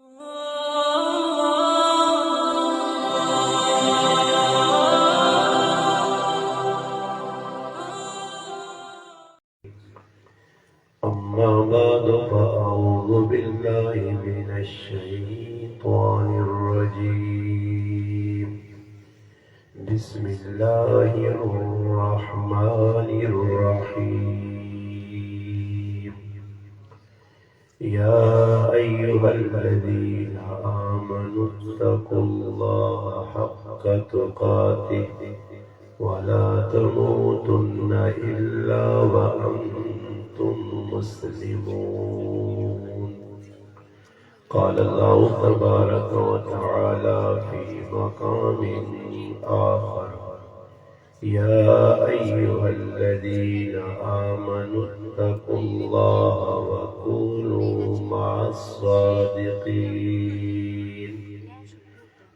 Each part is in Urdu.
أما بعد فأعوذ بالله من الشيطان الرجيم بسم الله الرحمن الرحيم يا أيها الذين آمنوا اتقوا الله حق تقاته ولا تموتن إلا وأنتم مسلمون. قال الله تبارك وتعالى في مقام آخر يا أيها الذين آمنوا اتقوا الله وكونوا مع الصادقين.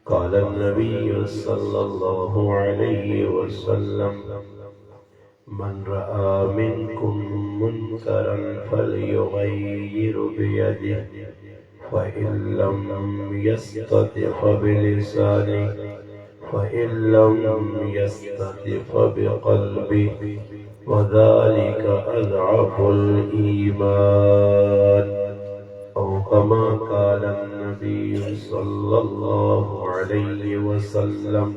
قال النبي صلى الله عليه وسلم من رأى منكم منكرا فليغير بيده فإن لم يستطع فبلسانه فإن لم يستطع فبقلبه وذلك أضعف الإيمان أو كما قال النبي صلى الله عليه وسلم.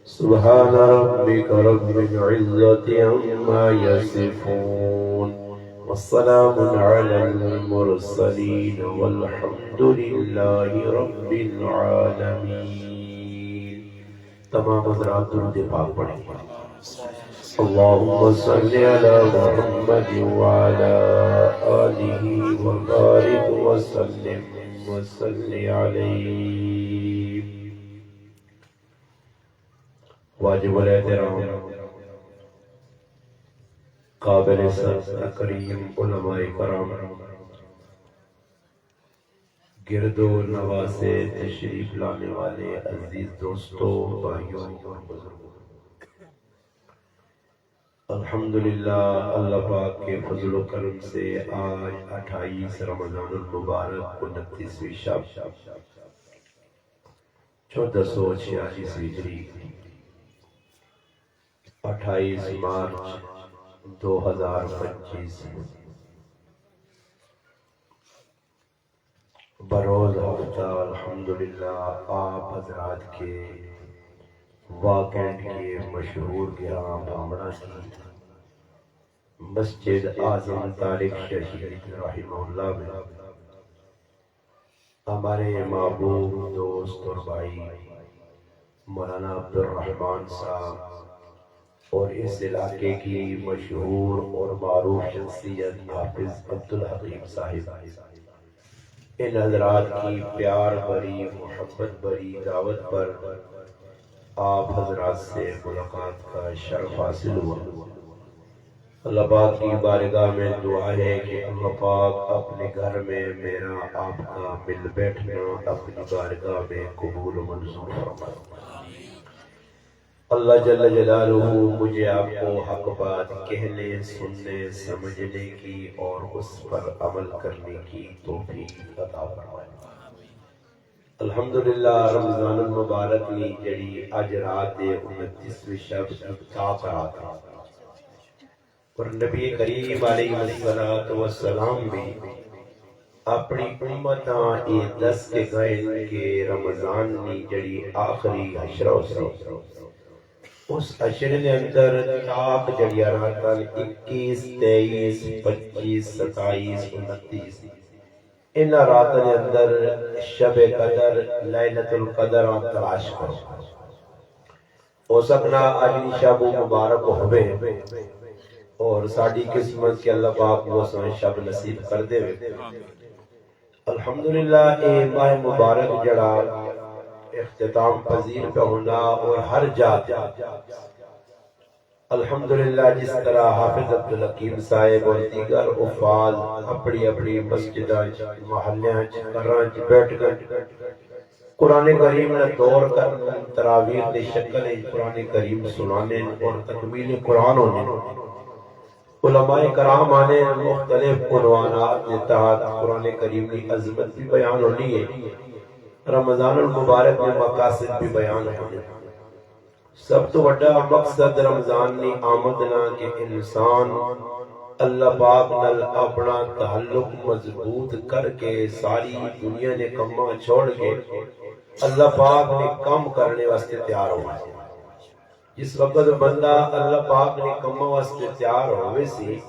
سبحان ربك رب العزة عما يصفون والسلام على المرسلين والحمد لله رب العالمين. تمام حضرات درود پاک پڑھیں. اللهم صل على محمد وعلى آله وبارك وسلم وصل عليه. واجب الاحترام قابل تکریم علماء کرام، گرد و نواز سے تشریف لانے والے عزیز دوستوں، بھائیوں اور بزرگوں، الحمدللہ اللہ پاک کے فضل و کرم سے آج 28 رمضان المبارک 29ویں شب 1486 ہجری 28 مارچ 2025 بروز ہفتہ الحمدللہ آپ حضرات کے واقعات کے مشہور گراں بھامڑا کی مسجد اعظم طارق شہید رحمہ اللہ میں ہمارے محبوب دوست اور بھائی مولانا عبدالرحمن صاحب اور اس علاقے کی مشہور اور معروف شخصیت حافظ عبدالحکیم صاحب، ان حضرات کی پیار بھری محبت بھری دعوت پر آپ حضرات سے ملاقات کا شرف حاصل ہوا. اللہ پاک کی بارگاہ میں دعا ہے کہ اللہ پاک اپنے گھر میں میرا آپ کا مل بیٹھنا اپنی بارگاہ میں قبول و منظور فرمائے. اللہ جل جلالہ مجھے آپ کو حق بات کہنے، سننے، سمجھنے کی اور اس پر عمل کرنے کی توفیق عطا فرمائے. الحمدللہ رمضان المبارک نے جڑی اج رات 29ویں شب اتفاق رات اور نبی کریم علیہ السلام بھی اپنی امتاں یہ دس کے گئے کہ رمضان نے جڑی آخری عشرہ سے اس عشرے کے اندر تاک جڑیا راتاں 21 23 25 27 29 ان راتاں کے اندر شب قدر لیلۃ القدر تلاش کرو. ہو سکنا اجلی شب مبارک ہوئے اور ساڑی قسمت کے اللہ پاک وہ سن شب نصیب کر دے. الحمدللہ اے ماہ مبارک جڑا اختتام پذیر پہ ہونا اور ہر جا الحمدللہ جس طرح حافظ عبدالحکیم صاحب اور دیگر افاظ اپنی اپنی مسجدہ محلیاں گھراں بیٹھ کر قرآن کریم نے دور کر تراویح دی شکل قرآن کریم سنانے اور تکمیل قرآن ہونے علماء کرام آنے مختلف عنوانات کے تحت قرآن کریم کی عظمت بھی بیان ہونی ہے، رمضان المبارک میں مقاصد بھی بیان ہونے۔ سب تو بڑا مقصد رمضان نے آمدنا کہ انسان اللہ پاک نال اپنا تعلق مضبوط کر کے ساری دنیا نے کما چھوڑ کے اللہ پاک نے کم کرنے واسطے تیار ہوا ہے۔ جس وقت بندہ اللہ پاک نے کما واسطے تیار ہوئے سی،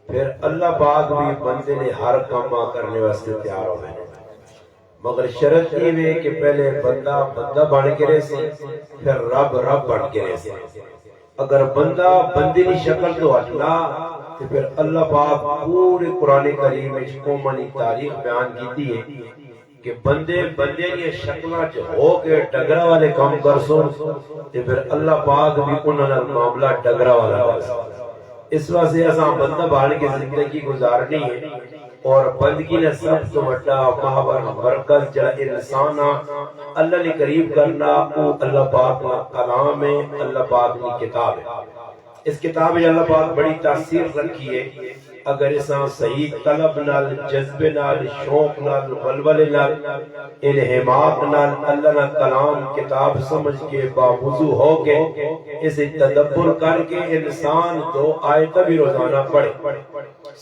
پھر اللہ پاک بھی بندے نے ہر کما کرنے واسطے تیار ہوئے، مگر شرط یہ ہے کہ پہلے بندہ بندہ بن کے رہے سی، پھر رب رب بن کے رہے سی۔ اگر بندہ بندے کی شکل تو ہٹنا تو پھر اللہ پاک پورے قرآن کریم میں قومانی تاریخ بیان کی ہے کہ بندے بندے کی شکلہ ہو کے ڈگرہ والے کام کر سو تو پھر اللہ پاک بھی انہوں نے معاملہ ڈگرہ والا کر سو۔ اس واسطے ایسا بندہ بھان کی زندگی گزارنی ہے، اور بندگی نے سب تو بڑا محور مرکز جڑا انسان اللہ نے قریب کرنا وہ اللہ پاک کا کلام ہے، اللہ پاک کی کتاب ہے۔ اس کتاب میں اللہ پاک بڑی تاثیر رکھی ہے۔ اگر اساں صحیح طلب نال، جذبے نال، شوق نال، ولولے نال، انہماک نال اللہ کا کلام کتاب سمجھ کے باوضو ہو کے اسے تدبر کر کے انسان 2 آیت بھی روزانہ پڑھے۔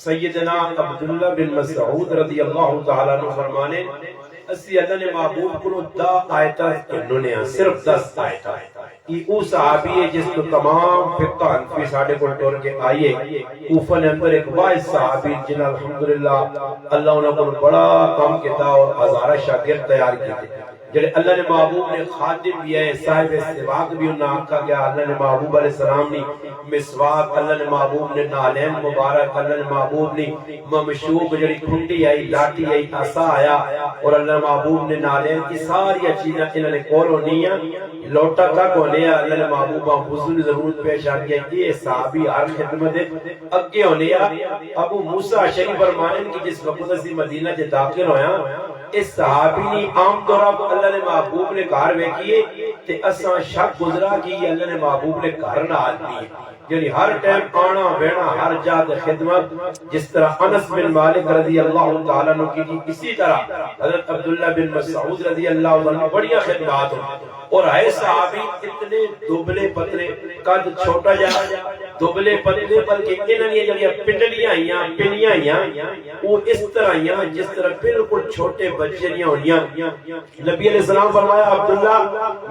سیدنا عبداللہ بن مسعود رضی اللہ تعالیٰ عنہ فرمانے اسی اللہ نے محبوب کو 10 آیت انہوں نے صرف 10 آیت یہ وہ صحابی ہے جس کو تمام فقہ حنفی ساڑھے کو ٹور کے آئیے کوفہ نے اندر ایک واحد صحابی جنہا الحمدللہ اللہ انہوں کو بڑا کام کیتا اور ہزارہ شاگرد تیار کیتے، جلے اللہ نے محبوب نے خادم بھی ہے، صاحب سواق بھی انہاں آنکھا گیا۔ اللہ نے محبوب علیہ السلام نے مسواق، اللہ نے محبوب نے نالین مبارک، اللہ نے محبوب نے ممشوق جڑی کھنڈی آئی، لاٹھی آئی، عصا آیا، اور اللہ نے محبوب نے نالین کی ساری چیزیں انہوں نے کول ہونی ہیں، لوٹا تک ہونے ہیں۔ اللہ نے محبوبہ حضور ضرورت پیش آ گیا، یہ صحابی ہر خدمت اگے ہونے ہیں۔ ابو موسیٰ اشعری فرمانے کہ جس وقت سے مدینہ سے داخل ہویا اس صحابی نے عام طور پر اللہ نے محبوب نے گھر ویکھیے تے اساں شک گزرا کہ اللہ نے محبوب نے گھر نہ آدمی ہے، یعنی ہر ٹائم آنا بینا ہر جا خدمت، جس طرح انس بن مالک رضی اللہ تعالیٰ عنہ کی اسی طرح حضرت عبداللہ بن مسعود رضی اللہ عنہ بڑی خدمات ہیں۔ اور ہے صحابی اتنے دبلے پتلے، قد چھوٹا جا دبلے پتلے، بلکہ انہوں نے جڑیاں پنڈلیاں آئیاں پنیاں آئیاں وہ اس طرح آئیاں جس طرح بالکل چھوٹے بچے نہیں ہونیاں۔ نبی علیہ السلام فرمایا عبداللہ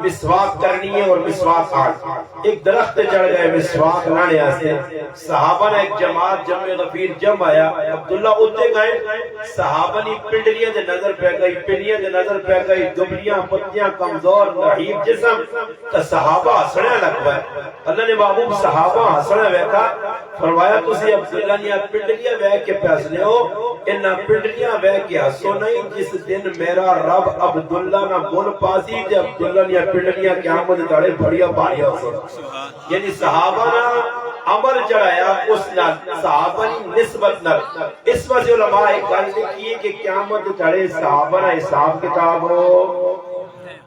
مسواک کرنی ہے اور مسواک آج ایک درخت چڑھ گئے مسواک لانے آستے، صحابہ نے ایک جماعت جمع غفیر جمع آیا، عبداللہ اتے گئے، صحابہ نے پنڈلیاں دے نظر پہ گئی، پنیاں دے نظر پہ گئی، دبلیاں پتیاں کمزور نحیف جسم، تو صحابہ ہسنے لگ گئے۔ اللہ نے محبوب صحابہ ہسنے ویکا، فرمایا تسی عبداللہ نے پنڈلیاں ویک کے پیسنے ہو، انہاں پنڈلیاں ویک کے ہسو نہیں، جس دن میرا رب عبداللہ نہ بول پاسی تے عبداللہ نے پنڈلیاں قیامت داڑے بڑیا بھاری ہو۔ یعنی صحابہ نہ عمل چڑھایا اس نال صحابہ نے نسبت نال۔ اس وجہ علماء ایک گل لکھی ہے کہ قیامت داڑے صحابہ نہ حساب کتاب ہو،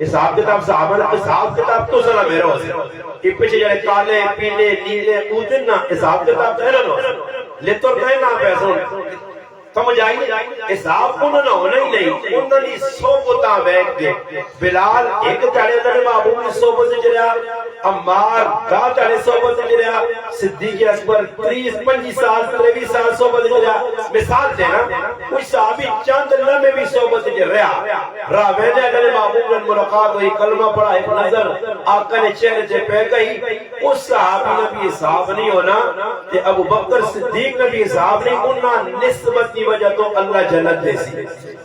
حساب کتاب صحابہ نہ حساب کتاب تو سنا میرا ہو سی پیچھے جائے کالے پیلے نیلے اودن نہ حساب کتاب تو ہے نا لے تو کہیں نہ پیسوں سمجھ آئی حساب انہوں نے ہونا ہی نہیں، انہوں نے صحبتاں بیٹھ کے بلال ایک چڑھے اللہ نے محبوب نے صحبت سے چڑھا، عمار دا چڑھے صحبت سے چڑھا، صدیق اکبر 30-25 سال 23 سال صحبت سے چڑھا۔ مثال دینا کوئی صحابی چند اللہ میں بھی صحبت سے چڑھا راہ میں نے اللہ نے محبوب نے ملاقات ہوئی، کلمہ پڑھا، ایک نظر آقا نے چہرے سے پہ گئی، اس صحابی نے بھی حساب نہیں ہونا کہ ابو بکر صدیق نے بھی حساب نہیں، انہاں نسبت کی وجہ تو اللہ جنت دے سی،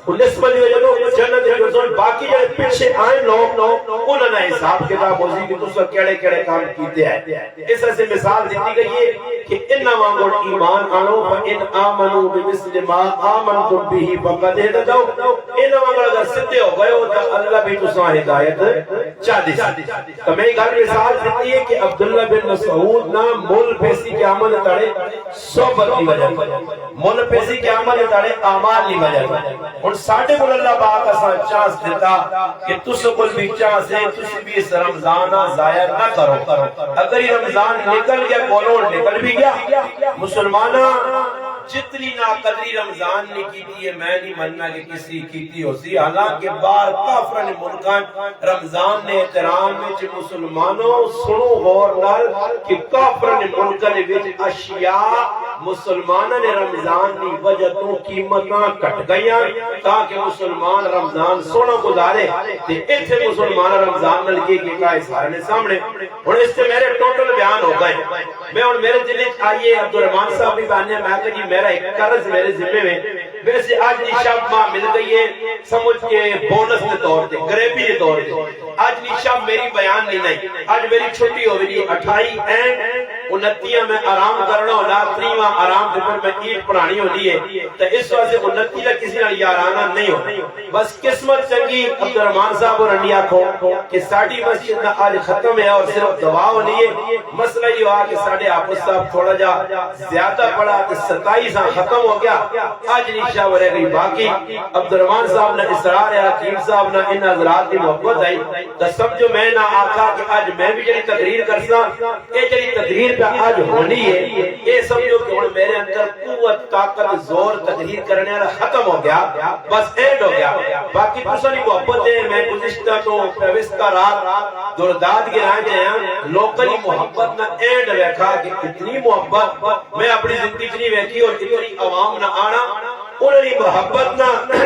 نسبت کی وجہ تو جنت دے سی، باقی جو پیچھے آئے لوگ انہوں نے حساب کتاب ہوئی کہ تُسا کیڑے کیڑے کام کیتے ہیں۔ اس طرح سے مثال دیتی گئی ہے کہ انہاں وانگوڑ ایمان آنو فَإِنْ آمَنُوا بِمِثْلِ مَا آمَنْتُمْ بِهِ فَقَدْ اهْتَدَوْا، انہاں وانگوڑ اگر سدھے ہو گئے ہو تو اللہ بھی تُسا ہدایت چاہ دے سی۔ تو میں ایک مثال دیتی ہے کہ عبداللہ بن مسعود نہ مول پیسی قیامت تڑے صحبت کی وجہ مول پیسی قیامت تڑے اعمال کی وجہ اور ساڈے کول اللہ پاک اساں چانس دیتا کہ تس کول بھی چانس ہے، تس بھی اس رمضان ضائع نہ کرو. اگر یہ رمضان نکل گیا کولوں نکل بھی گیا. مسلمانہ جتنی ناقدری رمضان نے کی تھی میں نہیں مننا کہ کسی کیتی ہو سی. حالانکہ بار کافرن ملکان رمضان نے احترام میں مسلمانوں سنو غور نال کہ کافرن ملکان وچ اشیاء مسلمانوں نے رمضان دی وجہ تو قیمتاں کٹ گئیاں تاکہ مسلمان رمضان سونا گزارے. تے ایتھے مسلمان رمضان نال کی کیتا ہے سارے سامنے. ہن اس سے میرے ٹوٹل بیان ہو گئے. میں ہن میرے دل وچ آئیے عبد الرحمان صاحب بھی بیان میں کہ جی میرا ایک قرض میرے ذمے میں ویسے آج نشاب ماں مل گئی ہے سمجھ کے بونس کے طور پہ غریبی کے طور پہ. آج نشاب میری بیان نہیں. آج میری چھٹی ہو گئی 28 اینڈ 29 میں آرام کرنا ہونا 30 آرام کے پر میں عید پڑھانی ہونی ہے. تو اس وجہ سے 29 کا کسی نال یارانہ نہیں ہو. بس قسمت چنگی عبد الرحمان صاحب اور انڈیا کو کہ ساڑی مسجد نہ آج ختم ہے اور صرف دعا ہونی ہے. مسئلہ یہ ہوا کہ ساڑھے حافظ صاحب تھوڑا جا زیادہ پڑا کہ 27 ختم ہو گیا. آج نشا ہو رہ گئی باقی. عبد الرحمان صاحب نے اسرار ہے حکیم صاحب نے ان حضرات کی محبت آئی تو سمجھو میں نہ آقا کہ آج میں بھی جڑی تقریر کرسا یہ جڑی تقریر پہ آج ہونی ہے یہ سمجھو کہ ہن میرے اندر قوت طاقت زور تقریر کرنے والا ختم ہو گیا. بس اینڈ ہو گیا. باقی تسانی محبت ہے میں گزشتہ تو پیوستہ رات درداد کے رہے ہیں لوکلی محبت نہ اینڈ ویکھا کہ اتنی محبت میں اپنی زندگی نہیں ویکھی اور اتنی عوام نہ آنا انہی محبت نہ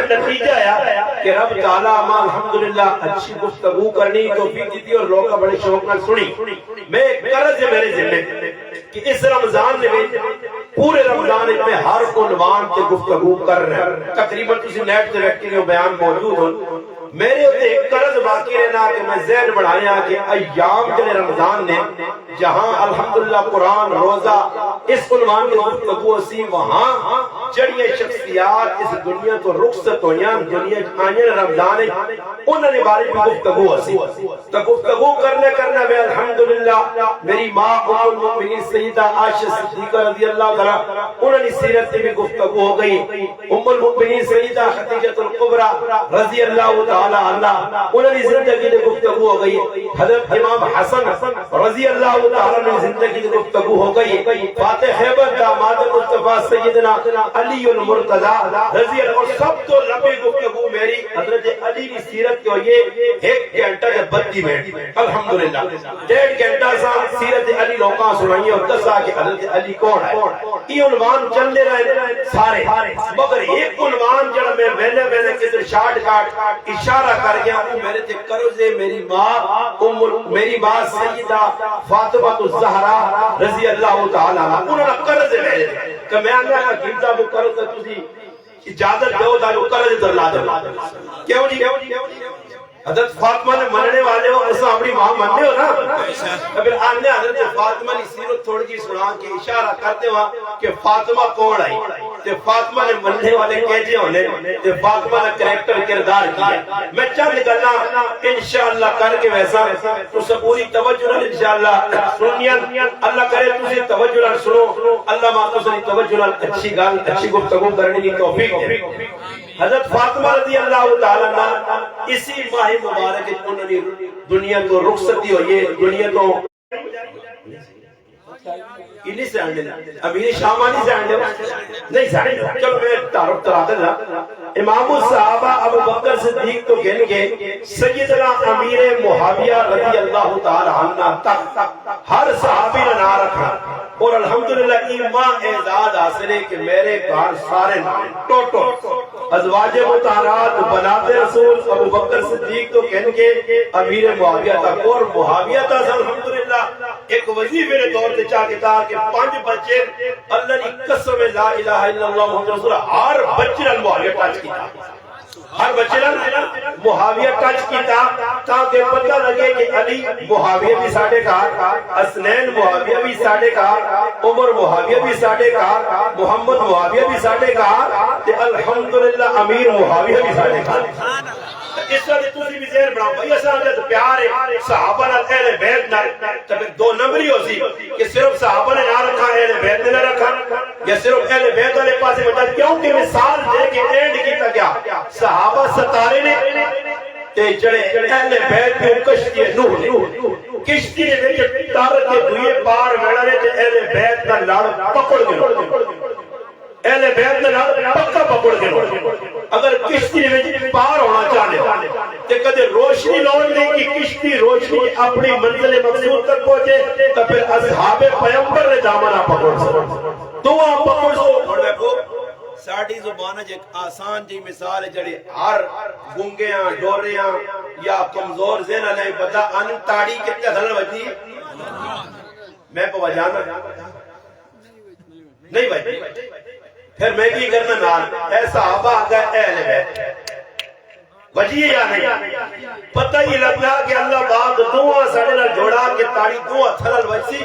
نتیجہ آیا کہ رب تعالیٰ ماں الحمدللہ اچھی گفتگو کرنی توفیق دیتی اور لوگ کا بڑے شوق نہ سنی. میں قرض ہے میرے ذمہ کہ اس رمضان میں پورے رمضان میں ہر عنوان تے گفتگو کر رہے ہیں. تقریباً کسی نیٹ تے ویکھتے ہیں بیان موجود ہوں. میرے ہوتے ایک قرض باقی رہنا کہ میں ذہن بڑھایا کہ ایام جلے رمضان نے جہاں الحمدللہ قرآن روزہ اس عنوان کے گفتگو اسی وہاں جڑی شخصیات اس دنیا تو رخصت ہویاں دنیا آئین رمضان انہوں نے بارے بھی گفتگو اسی. تو گفتگو کرنے میں الحمدللہ میری ماں ام المؤمنین سیدہ عائشہ صدیقہ رضی اللہ تعالیٰ انہوں نے سیرت سے بھی گفتگو ہو گئی. ام المؤمنین سیدہ خدیجہ الکبریٰ رضی اللہ تعالیٰ انہوں نے زندگی کی گفتگو ہو گئی. حضرت امام حسن رضی اللہ تعالیٰ نے زندگی کی گفتگو ہو گئی. فاتح خیبر داماد مصطفیٰ سیدنا علی المرتضی رضی اللہ. اور سب تو لمبی گفتگو میری حضرت علی کی سیرت کی ہوئی 1 گھنٹہ کے 32 منٹ الحمدللہ. 1.5 گھنٹہ سا سیرت علی لوکاں سنائی اور دسا کہ حضرت علی کون ہے. یہ عنوان چلنے رہے سارے مگر ایک عنوان جڑا میں ویلے کدھر شارٹ کاٹ اشارہ کر گیا وہ میرے تے قرض ہے میری ماں سیدہ فاطمہ الزہرا رضی اللہ تعالی عنہا انہوں نے قرض ہے کہ میں اللہ کا گھنٹہ وہ قرض ہے تسی اجازت دو دا وہ قرض در لا دو. کیوں نہیں حضرت فاطمہ نے مننے والے ہو اسا اپنی ماں مننے ہو نا. پھر آنے حضرت فاطمہ کی سیرت تھوڑی جی سنا کے اشارہ کرتے ہوا کہ فاطمہ کون آئی تے فاطمہ نے مننے والے کیجے ہونے تے فاطمہ نے کریکٹر کردار کیا. میں چند گلاں انشاءاللہ کر کے ویسا تو سب پوری توجہ نال انشاءاللہ سنیا اللہ کرے تسی توجہ نال سنو. اللہ ماں تسی توجہ نال اچھی گل اچھی گفتگو کرنے کی توفیق دے. حضرت فاطمہ رضی اللہ تعالی عنہ اسی ماہ مبارک انہوں نے دنیا تو رخصتی ہوئی ہے. دنیا تو انہی سے آنے امیر شامانی سے آنے نہیں سے آنے. چلو میں تعارف کراتے تھا. امام الصحابہ ابو بکر صدیق تو گن کے سیدنا امیر معاویہ رضی اللہ تعالی عنہ تک ہر صحابی نے نام رکھا. اور الحمدللہ ایمان اعزاز حاصل ہے کہ میرے گھر سارے نام ٹوٹو ازواج مطہرات بنات رسول ابو بکر صدیق تو کہن کے امیر معاویہ تک. اور معاویہ تک الحمدللہ ایک وظیفے نے دور سے چاہ کتا کہ 5 بچے اللہ کی قسم لا الہ الا اللہ محمد رسول ہر بچے نے معاویہ ٹچ کیتا. ہر بچے نے معاویہ ٹچ کیتا تاکہ پتہ لگے کہ علی معاویہ بھی ساڑھے کار حسنین معاویہ بھی ساڑھے کار عمر معاویہ بھی ساڑھے کار محمد معاویہ بھی ساڑھے کار تے الحمدللہ امیر معاویہ بھی ساڑھے کار. اس طرح تسی بھی ذہن بناؤ بھائی اساں دے پیار ہے صحابہ نال اہل بیت نال تے 2 نمبری ہو سی کہ صرف صحابہ نے نہ رکھا اہل بیت نے نہ رکھا یا صرف اہل بیت والے پاسے بتا کیونکہ مثال دے کے اینڈ کیتا گیا. صحابہ ستارے نے تے جڑے اہل بیت دی کشتی نوح نے کشتی دے وچ تر کے دوئے پار ویڑے تے اہل بیت دا لڑ پکڑ گئے اہل بیت دا لڑ پکا پکڑ گئے اگر کشتی دے وچ پار ہونا چاہے تے کدے روشنی لون نہیں کہ کشتی روشنی اپنی منزل مقصود تک پہنچے تو پھر اصحاب پیغمبر نے دامنا پکڑ سکو دعا پکڑ سکو دیکھو ساڑھی زبان ایک آسان جی مثال ہے جڑی ہر گنگیاں ڈوریاں یا کمزور ذہن نہیں پتا ان تاڑی کتنے دھلن وجی میں کو وجانا نہیں بھائی پھر میں بھی کرنا نال اے صحابہ آگا اہل بیت وجی یا نہیں پتہ ہی لگنا کہ اللہ باغ دعا سڑے نہ جوڑا کہ تاڑی دعا تھلل وجی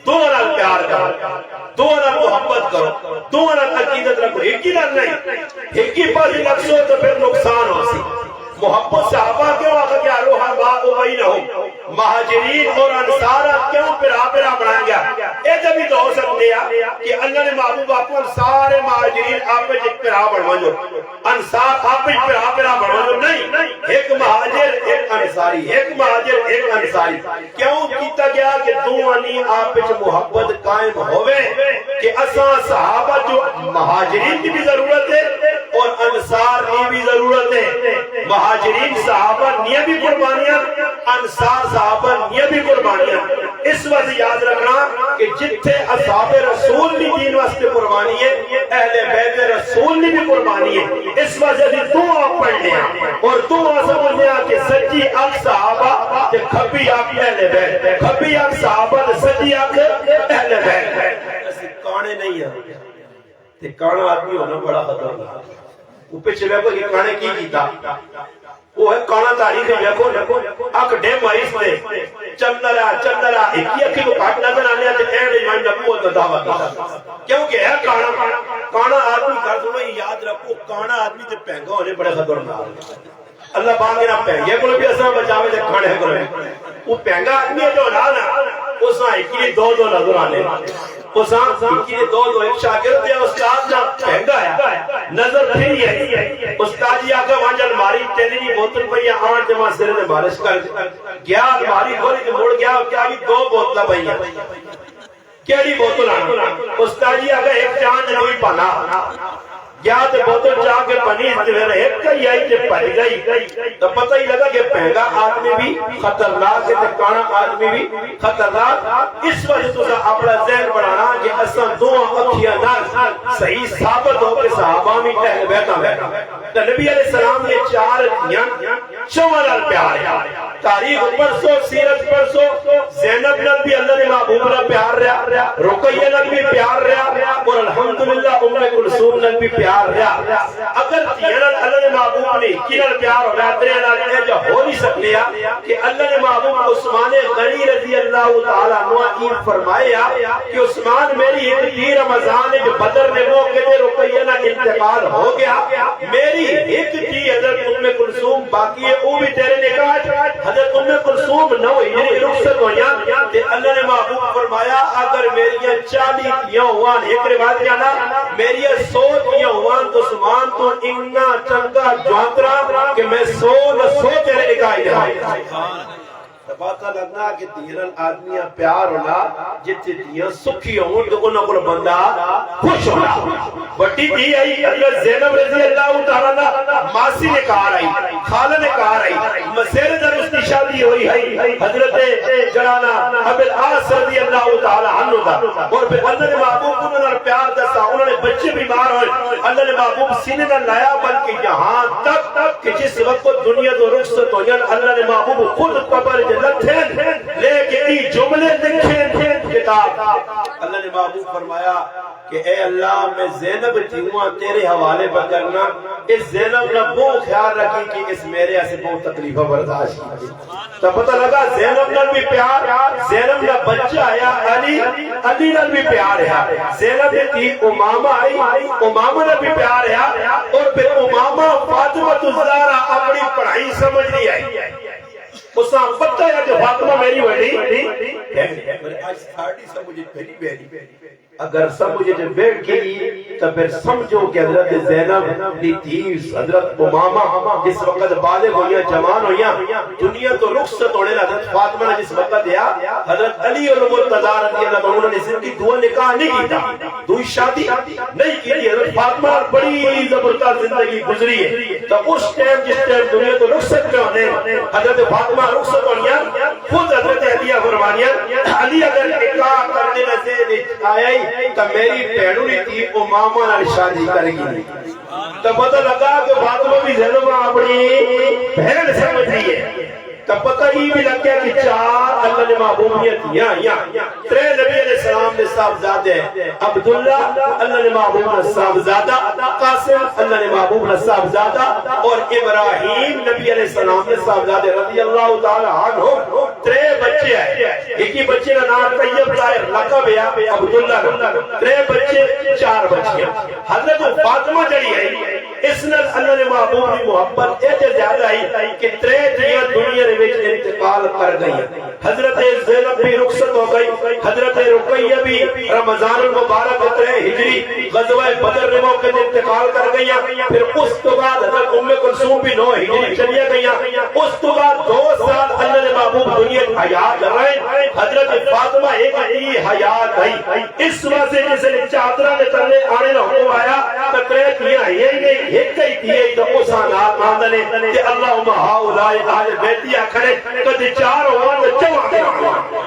دعا نال پیار کرو دعا نال محبت کرو دعا نال عقیدت رکھو ایک ہی نال نہیں ایک ہی پاس لکسو تو پھر نقصان ہو سی محبت صحابہ کیوں آگا کہ روحا باغ بینہم مہاجرین اور انصارہ کیوں پھرا بنایا گیا اے جب ہی تو ہو سکتے ہیں کہ اللہ نے محبوب آپ سارے مہاجرین آپ میں ایک پھرا بنوانجو انصار آپ میں پھرا بنوانجو نہیں ایک مہاجر ایک انصاری ایک مہاجر ایک انصاری کیوں کیتا گیا کہ دوانی آپ میں محبت قائم ہوئے کہ اساں صحابہ جو مہاجرین کی بھی ضرورت ہے اور انصار کی بھی ضرورت ہے مہاجرین صحابہ نیا بھی قربانیاں انصار صحابہ نیا بھی قربانیاں اس وقت یاد رکھنا کہ جتھے اصحاب رسول بھی دین واسطے قربانی ہے اہل بیت رسول بھی قربانی ہے اس وجہ سے دعا پڑھنے اور دعا سمجھنے کہ سچی اک صحابہ کہ کھبی اک اہل بیت کھبی اک صحابہ سچی اک اہل بیت ایسے کانے نہیں ہیں تے کانا آدمی ہونا بڑا خطرناک وہ پیچھے بیکو یہ کانے کی کیتا وہ ہے کانا تاریخ ہے بیکو اک ڈیم آئیس دے چندرہ ایک اکی کو کاٹ نظر آنے آتے اینڈ ایمان نبوت کا دعویٰ کیتا کیونکہ ہے کانا آدمی کر دونوں یاد رکھو کانا آدمی تے پہنگا ہونے بڑے خطرناک اللہ باندھے نہ پہنگے کو بھی اساں بچاوے تے کھانے کو وہ پہنگا آدمی ہے جو نا اس نے ایک دو نظر آنے ایک شاگرد یا استاد نہ پہنگا ہے نظر پھری ہے استاد جی آگا وہاں جل ماری تیلی جی بوتل پہی آن جمع سرے نے بارش کر گیا ماری گولی کے موڑ گیا کیا بھی دو بوتلہ پہی ہے کیڑی بوتل آنا استاد جی آگا ایک چاند نوی پانا گیا تے بوتل چاہ کے پنی انتویر ایک کئی آئی تے پڑ گئی تو پتہ ہی لگا کہ پہنگا آدمی بھی خطرناک ہے تے کانا آدمی بھی خطرناک اس وجہ تو اپنا ذہن بڑھانا کہ اصلا دو اکھیاں نال صحیح ثابت ہو کہ صحابہ میں اہل بیت بیٹھا تو نبی علیہ السلام نے چار دیاں چوانال پیار ہے تاریخ پرسو سیرت پرسو زینب نال بھی اللہ نے محبوب نال پیار رہا رقیہ نال بھی پیار رہا اور الحمدللہ ام کلثوم نال بھی پیار رہا اگر تینال اللہ نے محبوب نے کنال پیار ہو رہا ترینال اے جو ہو نہیں سکتے کہ اللہ نے محبوب عثمان غنی رضی اللہ تعالیٰ عنہ فرمایا کہ عثمان میری ایک دی رمضان جو بدر نے موقع دے رقیہ نال انتقال ہو گیا میری ایک دی حضرت ام کلثوم باقی ہے وہ بھی تیرے نکاح حضرت ام کلثوم نو ہجری رخصت ہویا تے اللہ نے محبوب فرمایا اگر میری 40 دیاں ہوان ایک روایت جانا میری 100 دیاں ہوان تو عثمان تو اتنا چنگا جوانترا کہ میں 100 تیرے نکاح دے پتہ لگنا کہ دیرن آدمیاں پیار ہونا جتے دیاں سکھی ہوں تو انہوں کو بندہ خوش ہونا بڑی دی آئی حضرت زینب رضی اللہ تعالیٰ ماسی نے کہا رہی خالہ نے کہا رہی مسیر در اس کی شادی ہوئی ہے حضرت جرانا اب العاص رضی اللہ تعالیٰ عنہ دا اور پھر اللہ نے محبوب کو انہوں نے پیار دستا انہوں نے بچے بیمار ہوئے اللہ نے محبوب سینے نہ لایا بلکہ یہاں تک کہ جس وقت کو دنیا تو رخصت ہوئی اللہ نے محبوب خود قبر لے کے ای جملے لکھے کتاب اللہ نے محبوب فرمایا کہ اے اللہ میں زینب تیوہاں تیرے حوالے پر کرنا اس زینب نے وہ خیال رکھی کہ اس میرے ایسے بہت تکلیفہ برداشت کی تو پتہ لگا زینب نے بھی پیار زینب نے بچہ آیا علی نے بھی پیار ہے زینب نے تھی امامہ آئی امامہ نے بھی پیار ہے اور پھر امامہ فاطمہ الزہرا اپنی پڑھائی سمجھ لی آئی اس نے پتہ ہے کہ فاطمہ میری وڈی آج 30 سے مجھے پہلی اگر سمجھے جو بیٹھ گئی تو پھر سمجھو کہ حضرت زینب نیتیس حضرت امامہ جس وقت بالغ ہویا جوان ہویا دنیا تو رخصت ہونے لگا حضرت فاطمہ نے جس وقت دیا حضرت علی اور مرتضی رضی اللہ عنہ نے زندگی دو نکاح نہیں کیتا دوئی شادی نہیں کی تھی حضرت فاطمہ بڑی زبردست زندگی گزری ہے تو اس ٹائم جس ٹائم دنیا تو رخصت میں ہونے حضرت فاطمہ رخصت ہونیا خود حضرت علیہ فرمانیا علی اگر نکاح کرنے سے آیا تو میری بہنوں نے تھی امامہ نال شادی کرے گی تو پتہ لگا کہ فاطمہ بھی زینب اپنی بہن سمجھ رہی ہے تو پتہ ہی بھی لگ گیا کہ چار اللہ نے محبوبیت یہاں ترے نبی علیہ السلام نے صاحبزادے عبداللہ اللہ نے محبوب نے صاحبزادہ قاسم اللہ نے محبوب نے صاحبزادہ اور ابراہیم نبی علیہ السلام نے صاحبزادے رضی اللہ تعالی عنہ ترے بچے ہیں ایک ہی بچے کا نام طیب طاہر لقب ہے عبداللہ ترے بچے چار بچے حضرت فاطمہ جڑی ہے اس نے اللہ نے محبوب کی محبت ایسے زیادہ ہے کہ ترے دنیا دنیا میں انتقال کر گئی حضرت زینب بھی رخصت ہو گئی حضرت رقیہ بھی رمضان المبارک ترے ہجری غزوہ بدر میں موقع انتقال کر گئی پھر اس تو بعد حضرت ام کلثوم بھی 9 ہجری چلی گئی اس تو بعد 2 سال اللہ نے محبوب دنیا حیات رہے حضرت فاطمہ ایک ہی حیات ہے اس وجہ سے جسے چادرہ میں تلے آنے نہ حکم آیا تکرے کیا یہ نہیں ایک ہی تھی تو اس آنات آندنے کہ اللہم ہاؤلائی آل بیتیا کھڑے کدی چار ہوان تو چوان دے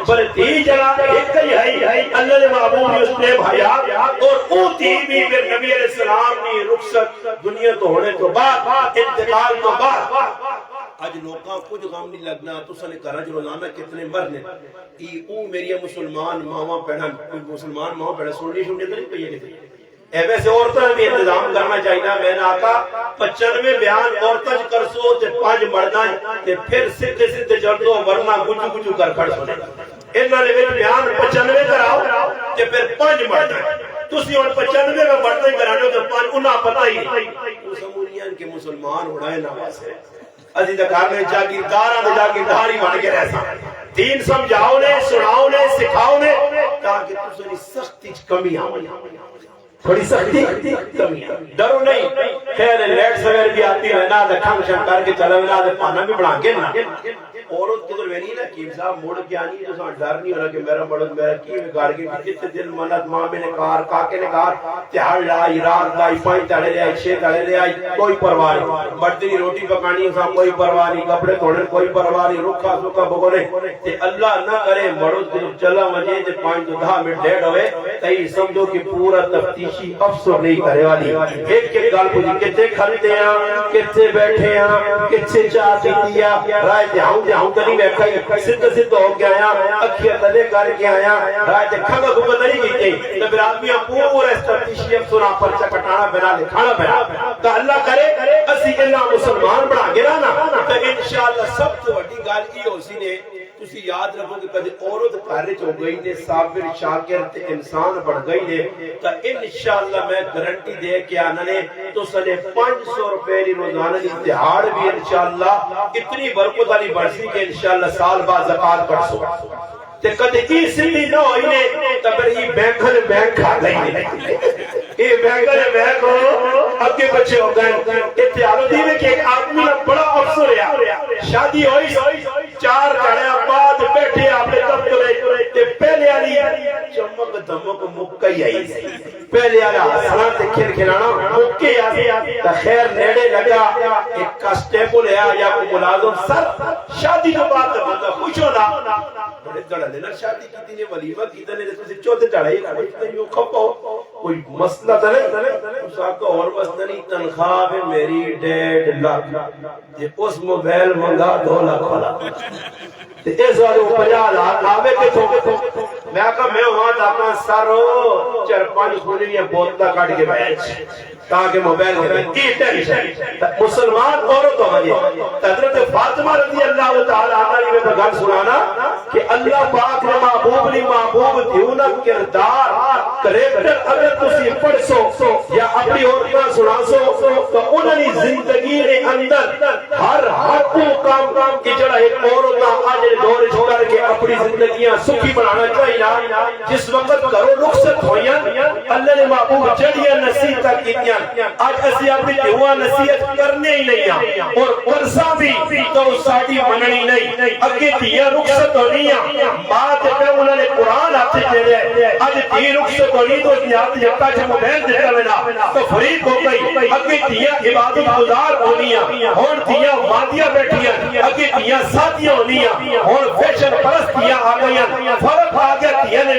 پر تھی جلا ایک ہی ہے اللہ نے محبوب نے اس نے حیات اور او تھی بھی پھر نبی علیہ السلام نے رخصت دنیا تو ہونے تو بعد انتقال تو بعد آج لوگاں کچھ غم نہیں لگنا تو سنے کرج روزانہ کتنے مرنے ای او میری مسلمان ماما پیڑھا مسلمان ماما پیڑھا سننی تو نہیں پہیے کتنے اے ویسے عورتوں بھی انتظام کرنا چاہیے میں نے آقا 95 بیان عورتوں کرسو تے 5 مردان تے پھر سدھے سدھے جردو ورنہ گجو گجو کر کھڑ سنے انہاں نے بیان 95 کراؤ تے پھر 5 مردان تسی اور 95 میں مردان کرانے تے 5 انہاں پتہ ہی نہیں سمولیاں کے مسلمان اڑائے نہ واسے ازی دکار میں جاگیرداراں دے جاگیردار ہی بن کے رہساں دین سمجھاؤ نے سناؤ نے سکھاؤ نے تاکہ تسیں سختی کمی آوے تھوڑی سختی کمی ڈرو نہیں خیر لیٹ سویر بھی آتی ہے نا دکھان شن کر کے چلا ویلا دے پانا بھی بنا کے نا عورت کی تو وینی نا کیم صاحب موڑ کے آنی تو سان ڈر نہیں ہونا کہ میرا مرد میرا کی بگاڑ کے جتنے دل منت ماں میں نے کار کاکے نے کار تہاڑ لائی رات لائی پائیں تڑے لے آئی چھے تڑے لے آئی کوئی پرواہ نہیں مردنی روٹی پکانی صاحب کوئی پرواہ نہیں کپڑے دھونے کوئی پرواہ نہیں رکھا سکا بگونے تے اللہ نہ کرے مرد دل چلا مجھے تے 5-10 منٹ ڈیڑھ ہوئے تئی سمجھو کہ پورا تفتیشی افسر نہیں کرے والی ایک کے گال پوچھی کتے کھلتے ہیں کتے بیٹھے ہیں کتے چاہتی دیا رائے جاؤں جاؤں تنی بیٹھا سدھ سدھ ہو کے آیا اکھیا تلے کر کے آیا رائے جکھا کو نہیں کیتے تو پھر آدمیاں پورا تفتیشی افسر پر چکٹانا بنا لے کھانا بنا تو اللہ کرے اسی اللہ مسلمان بنا گے نا تو انشاءاللہ سب تو بڑی گال کی ہو سی نے تسی یاد رکھو کہ کدی عورت کارج ہو گئی نے صابر شاکر تے انسان بڑھ گئی نے تو انشاءاللہ میں گارنٹی دے کے آنا نے تو سنے 500 روپے دی روزانہ دی تہاڑ بھی انشاءاللہ اتنی برکت والی بڑھ سی کہ انشاءاللہ سال بعد زکات پڑھ سو تے کدی کی سیدھی نہ ہوئی نے تو پھر یہ بینکن بینک کھا گئی نے یہ بینکن بینک ہو اب کے بچے ہو گئے اتحاد دی میں کہ ایک آدمی نے بڑا افسر ہے شادی ہوئی 4 گھڑیاں بعد بیٹھے اپنے دفتر تے پہلے والی چمک دمک مکئی آئی پہلے والا ہسنا تے کھیل کھلانا مکے آئی تا خیر نیڑے لگا ایک کانسٹیبل ہے یا کوئی ملازم سر شادی کے بعد بندہ خوش ہونا بڑے دڑا لینا شادی کی نے ولیمہ کیتا نے تسی چوتھے چڑھائی کوئی یوں کھپو کوئی مسئلہ تو نہیں اس کا اور بس نہیں تنخواہ ہے میری 1.5 لاکھ یہ اس موبائل منگا 2 لاکھ والا تے اس والے 50 لاکھ آوے تے تو میں کہا میں وہاں اپنا سارو 4-5 کھولیاں بوتلا کاٹ کے بیٹھ تاکہ موبائل کے ٹینشن مسلمان عورتوں میں حضرت فاطمہ رضی اللہ تعالی عنہ نے بیان سنانا کہ اللہ پاک نے محبوب دیونا کردار کریکٹر اگر تسی پڑھ سو یا اپنی عورتوں سنا سو تو انہی زندگی کے اندر ہر وہ کام کہ جڑا ایک عورت آج دور کر کے اپنی زندگیاں سکھی بنانا چاہیے جس وقت گھروں رخصت ہوئیاں اللہ نے محبوب جڑیاں نصیحت کیتیاں آج اسی اپنی دیواں نصیحت کرنے ہی نہیں اور قرصہ بھی تو ساڈی مننی نہیں اگے دیا رخصت ہونی ماں تے پہ انہوں نے قرآن ہاتھ دے دے اج دی رخصت ہونی تو یاد یکا چ موبائل دیتا وینا تو فرید ہو گئی اگے دیا عبادت گزار ہونی ہن دیا وادیاں بیٹھیاں اگے دیا ساتھیاں ہونی ہن فیشن پرستیاں آ گئیاں فرق آ گیا دیا نے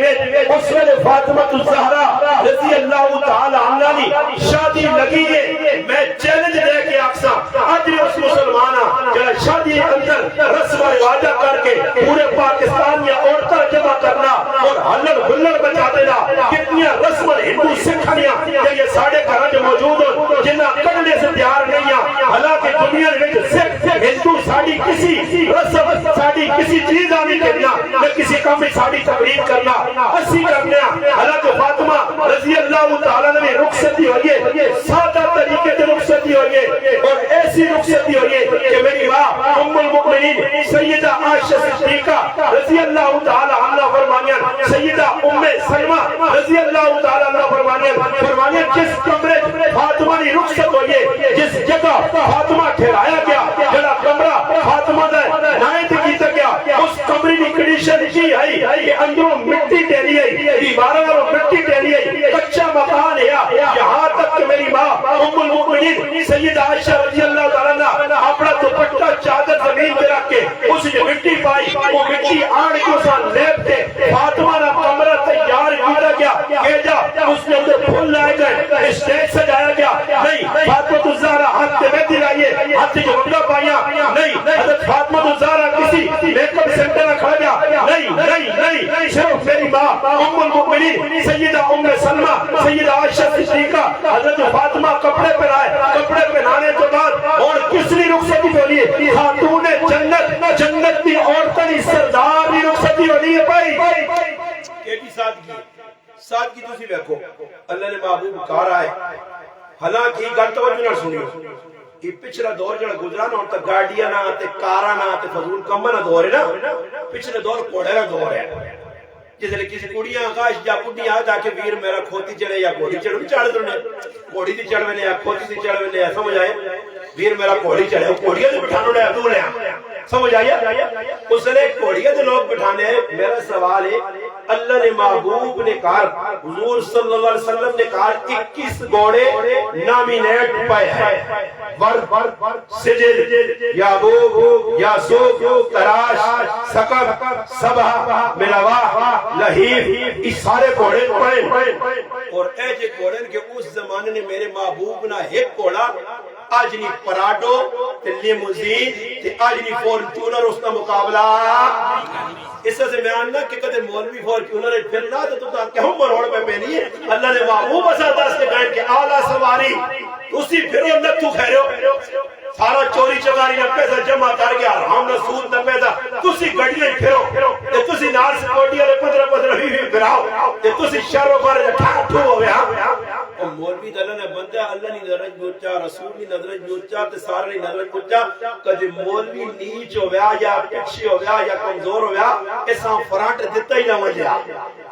اس ویلے فاطمہ الزہرا رضی اللہ تعالی عنہا دی شادی لگی ہے میں چیلنج دے کے آکساں اج اس مسلماناں جڑا شادی اندر رسم و رواج کر کے پورے پاکستان یا عورتاں جمع کرنا اور ہلڑ ہلڑ بچا دینا کتنی رسم ہندو سکھانیاں کہ یہ ساڑھے گھراں جو موجود ہو جنہ کرنے سے تیار نہیں ہیں حالانکہ دنیا میں سکھ ہندو ساڑھی کسی رسم ساڑھی کسی چیز آنی کرنا نہ کسی کام میں ساڑھی تقریب کرنا اسی کرنا حالانکہ فاطمہ رضی اللہ تعالیٰ نے رخصتی ہوئی ہے سادہ طریقے سے رخصتی ہوئی ہے اور ایسی رخصتی ہوئی ہے کہ میری ماں ام المؤمنین سیدہ عائشہ صدیقہ رضی اللہ تعالیٰ عنہ فرمانیاں سیدہ ام سلمہ رضی اللہ تعالیٰ عنہ فرمانیاں جس کمرے فاطمہ نے رخصت ہوئی ہے جس جگہ فاطمہ ٹھہرایا گیا جڑا کمرہ فاطمہ نے نائت کیتا گیا اس کمرے کی کنڈیشن کی ہے کہ اندروں مٹی ڈیری ہے دیواروں پر مٹی ڈیری ہے کچا مکان ہے یہاں تک کہ میری ماں ام المؤمنین سیدہ عائشہ رضی اللہ تعالیٰ عنہ اپنا دوپٹہ چادر زمین پہ رکھ کے اس نے مٹی پائی وہ مٹی آڑ کے اس لیپ تے فاطمہ نے کمرہ تیار کیا گیا بھیجا اس نے اندر پھول لائے گئے اسٹیج سجایا گیا نہیں فاطمہ الزہرا ہاتھ میں دلائیے ہاتھ جو بنگا پایا نہیں حضرت فاطمہ الزہرا کسی میک اپ سینٹر میں کھڑا گیا نہیں صرف میری ماں ام المؤمنین سیدہ ام سلمہ سیدہ عائشہ صدیقہ حضرت فاطمہ کپڑے پہنائے کپڑے پہنانے کے بعد اور کسری رخصتی بولیے خاتون جنت کی عورتوں کی سردار کی رخصتی ہونی ہے بھائی کیڑی سادگی تسی ویکھو اللہ نے محبوب کار آئے حالانکہ گل توجہ نہ سنیو یہ پچھلا دور جڑا گزرا نا ہن تے گاڑیاں نہ تے کاراں نہ تے فضول کماں نہ دور ہے نا پچھلے دور کوڑے دا دور ہے جس لئے کسی کڑیاں آکاش جا کڑی آ جا کے ویر میرا کھوتی چڑھے یا گھوڑی چڑھے چڑھ دے گھوڑی دی چڑھ ویلے کھوتی دی چڑھ ویلے سمجھ آئے ویر میرا گھوڑی چڑھے گھوڑیاں تے بٹھانو لے تو لے سمجھ آیا اس نے گھوڑیاں تے لوگ بٹھانے میرا سوال ہے اللہ نے محبوب نے کہا حضور صلی اللہ علیہ وسلم نے کہا 21 گھوڑے نامینیٹ پائے ہیں ورد سجل یابوب یاسوب تراش سقب سبہ ملواح لہیب اس سارے گھوڑے پائے اور اے جے گھوڑے کے اس زمانے نے میرے محبوب نہ ایک گھوڑا آج نہیں پراڈو تے لیموزین تے آج نہیں فورچونر اس کا مقابلہ اس سے میں آننا کہ کدھر مولوی فورچونر پھرنا تو تا کہ ہم مروڑ پہ پہنی ہے اللہ نے محبوب اسا دس کے کہنے کہ آلہ سواری اسی پھرو نتو خیرو سارا چوری چکاری نہ پیسہ جمع کر گیا حرام نہ سود نہ پیدا تسی گڑیاں پھرو تے تسی نال سکوٹی والے 15 ہی پھراؤ تے تسی شر و فر ٹھو ہو گیا اور مولوی اللہ نے بندہ اللہ نے نظر جوچا رسول نے نظر جوچا تے سارے نے نظر جوچا کدی مولوی نیچ ہو گیا یا پچھے ہو گیا یا کمزور ہو گیا اسا فرانٹ دیتا ہی نہ وجیا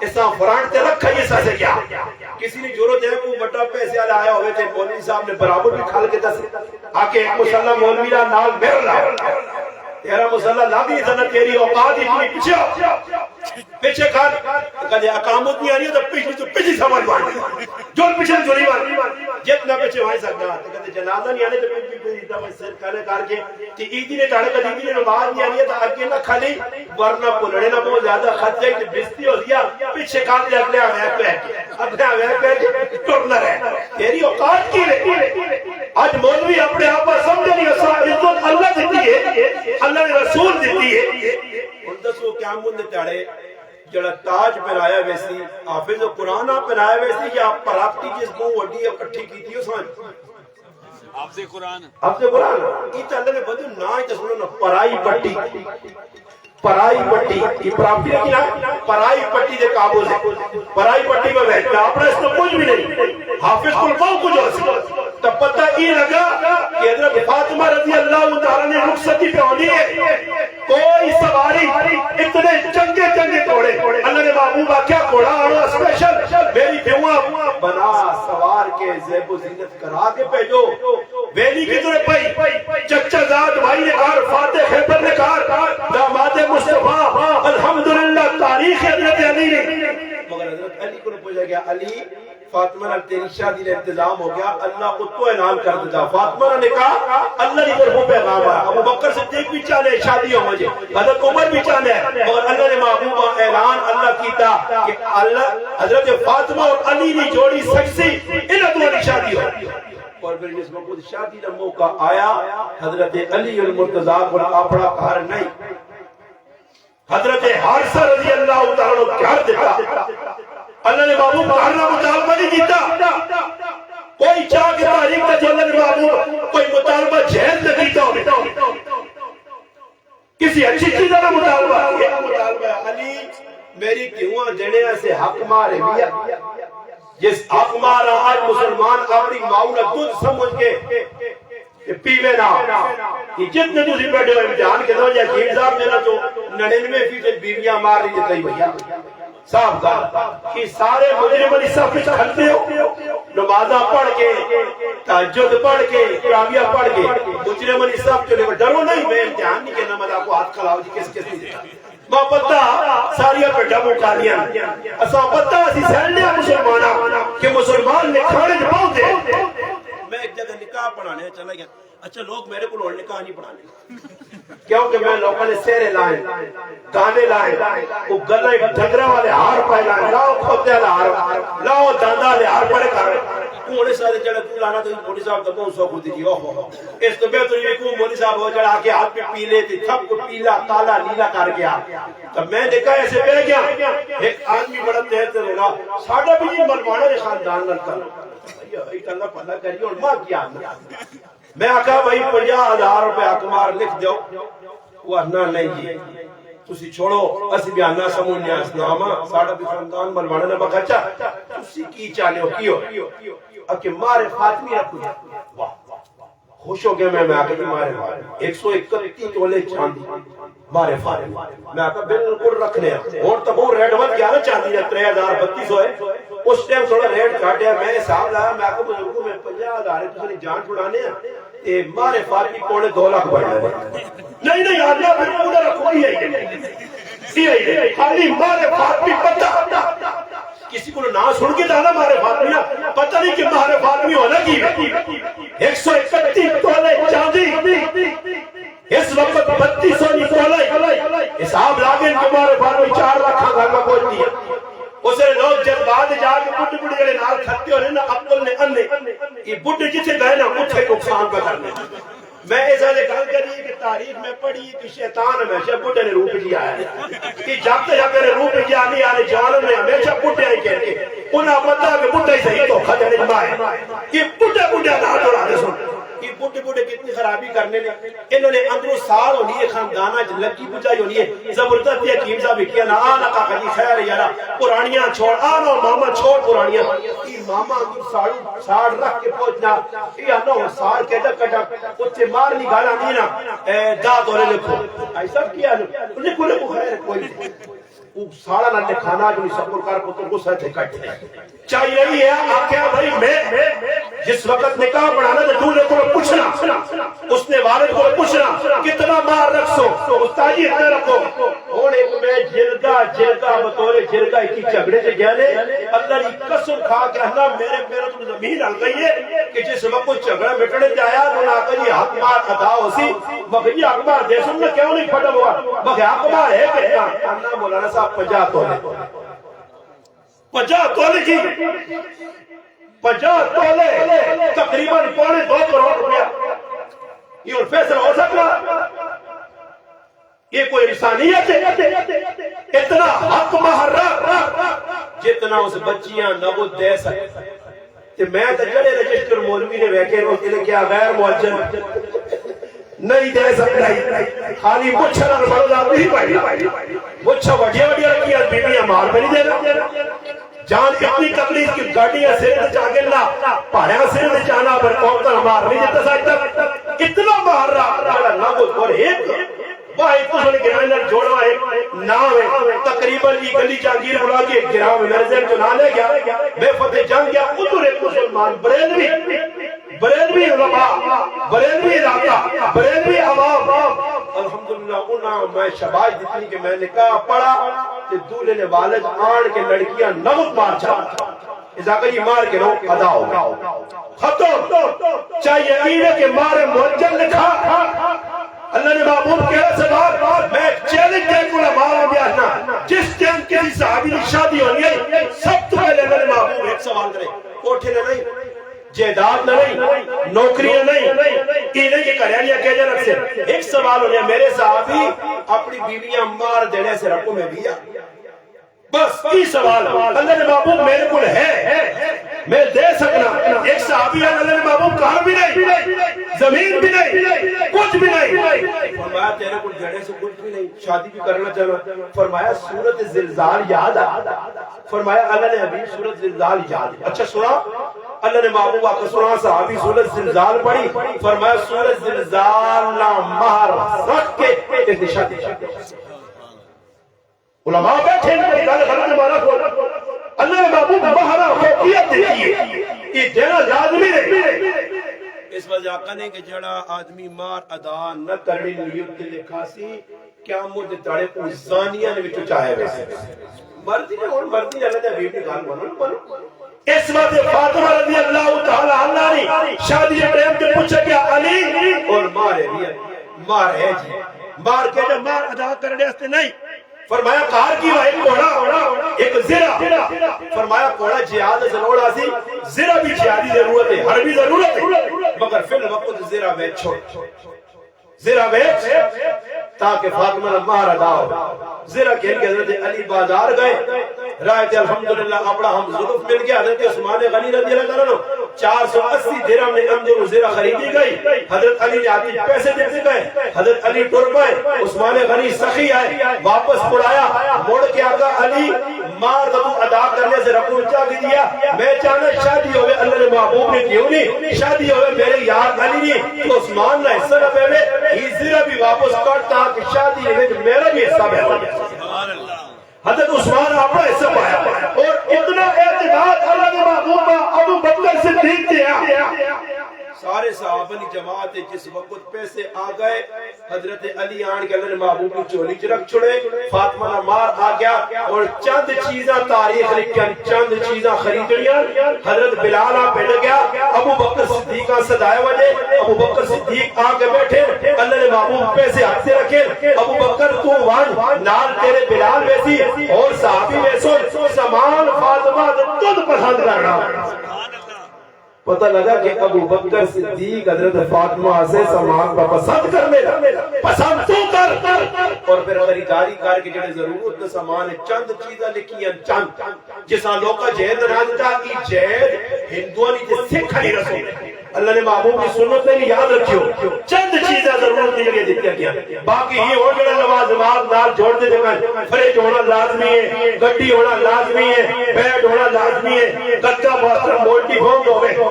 اسا فرانٹ تے رکھا ہی اسا سے کیا کسی نے ضرورت ہے کو بڑا پیسے والا آیا ہوئے تے مولوی صاحب نے برابر بھی کھال کے دس آکے مصلی مولوی دا نال مر لا تیرا مصلی لا دی اتنا تیری اوقات اتنی پیچھے کھال کدے اقامت نہیں آ رہی تو پیچھے سوال مار جو پیچھے چوری مار جتنا پیچھے وہاں سکتا ہے کدے جنازہ نہیں آنے تو پیچھے دفعہ سر کرنے کر کے کہ عیدی نے ٹاڑے کدی عیدی نے نماز نہیں آنی ہے تو اگے نہ کھلی ورنہ پلڑے نہ بہت زیادہ خط جائے کہ بستی ہو دیا پیچھے کھال دیا اگلے آوے پہ ٹرنا رہے تیری اوقات کی رہے آج مولوی اپنے آپ پر سمجھے نہیں عزت اللہ دیتی ہے اللہ نے رسول دیتی ہے ان دسو کیا مندے ٹاڑے جڑا تاج پہنایا ویسی حافظ قرآن پہنایا ویسی یا پراپتی جس کو وڈی اکٹھی کی تھی اس میں حافظ قرآن یہ تو اللہ نے بدو نہ ہی تسنو نا پرائی پٹی یہ پراپتی ہے نا پرائی پٹی دے قابل ہے پرائی پٹی میں بیٹھتا اپنا اس کو کچھ بھی نہیں حافظ قرآن کچھ ہو سکتا تو پتہ یہ لگا کہ حضرت فاطمہ رضی اللہ تعالیٰ نے رخصتی پہ ہونی ہے، کوئی سواری اتنے چنگے چنگے گھوڑے، اللہ نے محبوبہ کیا گھوڑا آنا اسپیشل میری بیوہ بنا سوار کے زیب و زینت کرا کے بھیجو. ویلی کی طرح پئی چچا زاد بھائی نے کہا، فاتح خیبر نے کہا، داماد مصطفیٰ الحمدللہ تاریخ حضرت علی نے. مگر حضرت علی کو نے پوچھا گیا، علی فاطمہ نے تیری شادی کا انتظام ہو گیا، اللہ کو تو اعلان کر دیتا. فاطمہ نے کہا اللہ کی طرف پیغام آیا. ابو بکر صدیق بھی چاہے شادی ہو مجھے، حضرت عمر بھی چاہے، مگر اللہ نے محبوبہ اعلان اللہ کیتا کہ اللہ حضرت فاطمہ اور علی نے جوڑی سکسی انہاں دونوں کی شادی ہو. اور پھر جس وقت شادی کا موقع آیا، حضرت علی المرتضیٰ کو اپنا گھر نہیں، حضرت حارثہ رضی اللہ تعالیٰ عنہ گھر دیتا. اللہ نے محبوب گھر نہ مطالبہ نہیں کیتا. کوئی چاہ کے تاریخ میں جو اللہ نے محبوب کوئی مطالبہ جہد نہ کیتا ہو، کسی اچھی چیز نہ مطالبہ. یہ مطالبہ علی میری کیوں دینے سے حق مارے بیا، جس حق مارا آج مسلمان اپنی معاونہ دودھ سمجھ کے پیوے نہ. یہ جتنے دوسری بیٹھے ہوئے امتحان کے دو یقین صاحب میرا تو 99% بیویاں مار رہی جتائی بھیا صاحب کا کہ سارے مجرم علی صاحب میں کھلتے ہو، نمازہ پڑھ کے تہجد پڑھ کے تراویہ پڑھ کے مجرم علی صاحب چلے ڈرو نہیں. میں امتحان نہیں کہنا مدہ کو ہاتھ کھلاؤ جی کس نہیں دیتا. ماں پتہ ساریہ پہ ڈبو کالیاں اساں پتہ اسی سہلنے مسلمانہ کہ مسلمان نے کھانے جباؤ دے. میں ایک جگہ نکاح پڑھانے چلا گیا. اچھا لوگ میرے کو نکاح نہیں پڑھانے کیونکہ میں لوگوں نے سیرے لائیں، گانے لائیں، وہ گلے ڈھگرہ والے ہار پائے لائیں، لاؤ کھوتے والے ہار، لاؤ داندہ والے ہار پڑے کر کونے ساتھ جڑا تو لانا تو مولی صاحب تو بہت سو کو دیجی. اوہ اس تو بہتر یہ کو مولی صاحب ہو جڑا کے ہاتھ پہ پیلے تھے، سب کو پیلا کالا نیلا کر گیا. تب میں دیکھا ایسے بہ گیا. ایک آدمی بڑا تیز سے بولا ساڈا بھی یہ ملوانا دے خاندان نال کر ایک اللہ پتہ کریے اور ماں کیا. میں آکھا بھائی 50,000 روپے حکمار لکھ دو. وہ نہ نہیں جی تسی چھوڑو اسی بھی آنا سمجھنے اسلامہ ساڑھا بھی خاندان ملوانا نہ بکھچا تسی کی چاہنے ہو کیوں اکہ مارے فاطمی رکھو. واہ خوش ہو گیا. میں آکھا کہ مارے 131 تولے چاندی مارے فاطمی. میں آکھا بالکل رکھنے اور تو وہ ریٹ بت گیا نا چاندی ہے 3,032 ہے. اس ٹائم تھوڑا ریٹ کاٹیا. میں حساب لایا. میں آکھا بزرگوں میں 50,000 ہے تسی جان چھڑانے ہیں مارے فاطمی پونے 2 لاکھ بڑھ رہے. نہیں اللہ پھر پورا رکھو یہ خالی مارے فاطمی پتہ کسی کو نہ سن کے دانا مارے فاطمی پتہ نہیں کہ مارے فاطمی ہونا کی 131 تولے چاندی اس وقت 3200 تولے حساب لاگے تمہارے فاطمی 4 لاکھ گھر میں پہنچتی ہے. اسے لوگ جذبات جا کے بڑھے بڑھے جڑے نال کھتے ہو رہے نا عقل نے انے یہ بڑھے جتھے گئے نا اتھے نقصان پہ کرنے. میں ایسا سے گل کری کہ تاریخ میں پڑھی کہ شیطان ہمیشہ بڑھے نے روپ لیا ہے کہ جب تک روپ لیا نہیں آنے جوانوں نے ہمیشہ بڑھے ہی کہتے انہاں پتہ کہ بڑھے ہی صحیح تو کھا جانے جمائے کہ بڑھے نہ دوڑا دے سن کہ بڑھے کتنی خرابی کرنے نے. انہوں نے اندروں سال ہونی ہے خاندانہ لکی بجائی ہونی ہے. زبردست یہ حکیم صاحب کیا نا آنا کا خجی خیر یارا پرانیاں چھوڑ آنا ماما چھوڑ پرانیاں یہ ماما اندر ساڑ رکھ کے پہنچنا یہ آنا ساڑ کے کٹا کچھ مارنی گانا نہیں نا داد ہونے لکھو ایسا کیا لکھو لکھو خیر کوئی ساڑا نہ کھانا جو سفر کر پتر کو ساتھ کٹے چاہیے رہی ہے. آکھیا بھائی میں جس وقت نکاح پڑھانا تو دولے کو پوچھنا اس نے والد کو پوچھنا کتنا مار رکھ سو استاجی اتنا رکھو. اور ایک میں جرگا بطور جرگا کی جھگڑے سے گیا نے اللہ کی قسم کھا کے اللہ میرے پیروں تو زمین ہل گئی ہے کہ جس وقت جھگڑا مٹنے جایا تو نہ کہ حق مار ادا ہو سی مگر یہ حق مار دے سن کیوں نہیں پھٹا ہوا مگر حق مار ہے کہ اللہ مولانا صاحب 50 تولے 50 تولے کی 50 تولے تقریباً 2.25 کروڑ روپیہ یہ فیصلہ ہو سکتا. یہ کوئی انسانیت ہے اتنا حق محرر جتنا اس بچیاں نہ وہ دے سکتے. میں تو جڑے رجسٹر مولوی نے ویکھے وہ کہ کیا غیر معجل نہیں دے سکتا خالی مچھا نہ بڑا نہیں پائی مچھا وڈیا وڈیا رکھی بیویاں مال پہ نہیں دے جان اتنی تکلیف کی گاڑیاں سر تے جا کے نا پہاڑیاں سر تے جانا پر عورتاں مار نہیں جتا سکتا اتنا مار رہا نہ وہ اور ایک واہ تو سن گرانے نال جوڑوا ایک نام ہے تقریباً یہ گلی جہانگیر بلا کے گراؤں میں میرے ذہن چنا لے گیا میں فتح جنگ گیا ادھر ایک مسلمان بریلوی علماء بریلوی علاقہ بریلوی عوام الحمدللہ انہاں میں شباش دیتی کہ میں نکاح پڑھا کہ دولے نے والد آن کے لڑکیاں نغت مار چاہتا اذا کہ یہ مار کے رو ادا ہوگا ختم چاہیے اینے کے مارے موجل لکھا اللہ نے محبوب کہہ سوال میں چیلنج دے کو مارا بیانا جس ٹائم کسی صحابی کی شادی ہونی ہے سب تو پہلے اللہ نے محبوب ایک سوال کرے کوٹھے نہ نہیں جائیداد نہ نہیں نوکریاں نہیں یہ نہیں کہ کریانیاں کہہ جا رکھ سے ایک سوال ہونے میرے صحابی اپنی بیویاں مار دینے سے رکھوں میں بیا بس یہ سوال اللہ نے محبوب میرے کل ہے میں دے سکنا ایک صحابی ہے اللہ نے محبوب کہاں بھی نہیں زمین بھی نہیں کچھ بھی نہیں فرمایا تیرے کو جڑے سے کچھ بھی نہیں شادی بھی کرنا چاہنا فرمایا سورت زلزال یاد فرمایا اللہ نے ابھی سورت زلزال یاد اچھا سنا اللہ نے محبوب آقا سنا صحابی سورت زلزال پڑھی فرمایا سورت زلزال نہ مہر رکھ کے تیری شادی علماء بیٹھے ہیں گل غلط مارا کو اللہ نے محبوب مہر فوقیت دی ہے یہ دینا لازمی نہیں اس وجہ کنے کہ جڑا آدمی مار ادا نہ کرنی نیت لکھا سی قیامت تاڑے کو زانیاں نے وچ چاہے ویسے مرضی نے ہن مرضی اللہ نے حبیب کی گل منو اس وقت فاطمہ رضی اللہ تعالی عنہا نے شادی کے ٹائم تے پوچھا کہ علی اور مار ہے جی مار کے جو مار ادا کرنے واسطے نہیں فرمایا کار کی وہ ایک کوڑا ایک زرہ فرمایا کوڑا جہاد ضرور آسی زرہ بھی جہادی ضرورت ہے ہر بھی ضرورت ہے مگر فی الوقت زرہ بیچ چھوڑ زرہ بیچ تاکہ فاطمہ مہر ادا ہو زرہ کہن کے حضرت علی بازار گئے رائے الحمدللہ اپنا ہم ظلف مل گیا حضرت عثمان غنی رضی اللہ عنہ 480 درہم میں اندر زرہ خریدی گئی حضرت علی نے آتی پیسے دیتے گئے حضرت علی ٹر گئے عثمان غنی سخی آئے واپس پڑایا موڑ کے آقا علی مار دو ادا کرنے سے رکھو چاہ دیا میں چاہنا شادی ہوئے اللہ نے محبوب نے کیوں نہیں شادی ہوئے میرے یار علی نہیں تو عثمان نے حصہ نہ پہلے ہی زرہ بھی واپس کرتا کہ شادی ہوئے میرا بھی حصہ پہلے حضرت عثمان اپنا حصہ پایا اور اتنا اعتماد اللہ نے محبوب ابو بکر صدیق دیا سارے صحابہ کی جماعت جس وقت پیسے آ گئے حضرت علی آن کے اللہ نے محبوب کو چولی چ رکھ چھڑے فاطمہ کا مار آ گیا اور چند چیزاں تاریخ لکھیں چند چیزاں خریدنیاں حضرت بلال آ پڑ گیا ابو بکر صدیق کا صدائے وجے ابو بکر صدیق آ کے بیٹھے اللہ نے محبوب پیسے ہاتھ سے رکھے ابو بکر تو وان نال تیرے بلال ویسی اور صحابی ویسو سامان فاطمہ تجھ پسند کرنا پتہ لگا کہ ابو بکر صدیق حضرت فاطمہ سے سامان کا پسند کرنے لگا پسند تو کر اور پھر خریداری کر کے جڑے ضرورت دے سامان چند چیزاں لکھیاں چند جساں لوکا جہد نہ دیتا کہ جہد ہندوانی تے سکھ نہیں رسول اللہ نے محبوب کی سنت نے یاد رکھیو چند چیزیں ضرورت نہیں لگے دیتی گیا باقی یہ ہو جڑا نماز نال جوڑ دے دیں فریج ہونا لازمی ہے گڈی ہونا لازمی ہے بیڈ ہونا لازمی ہے گدا باثر مولٹی فارم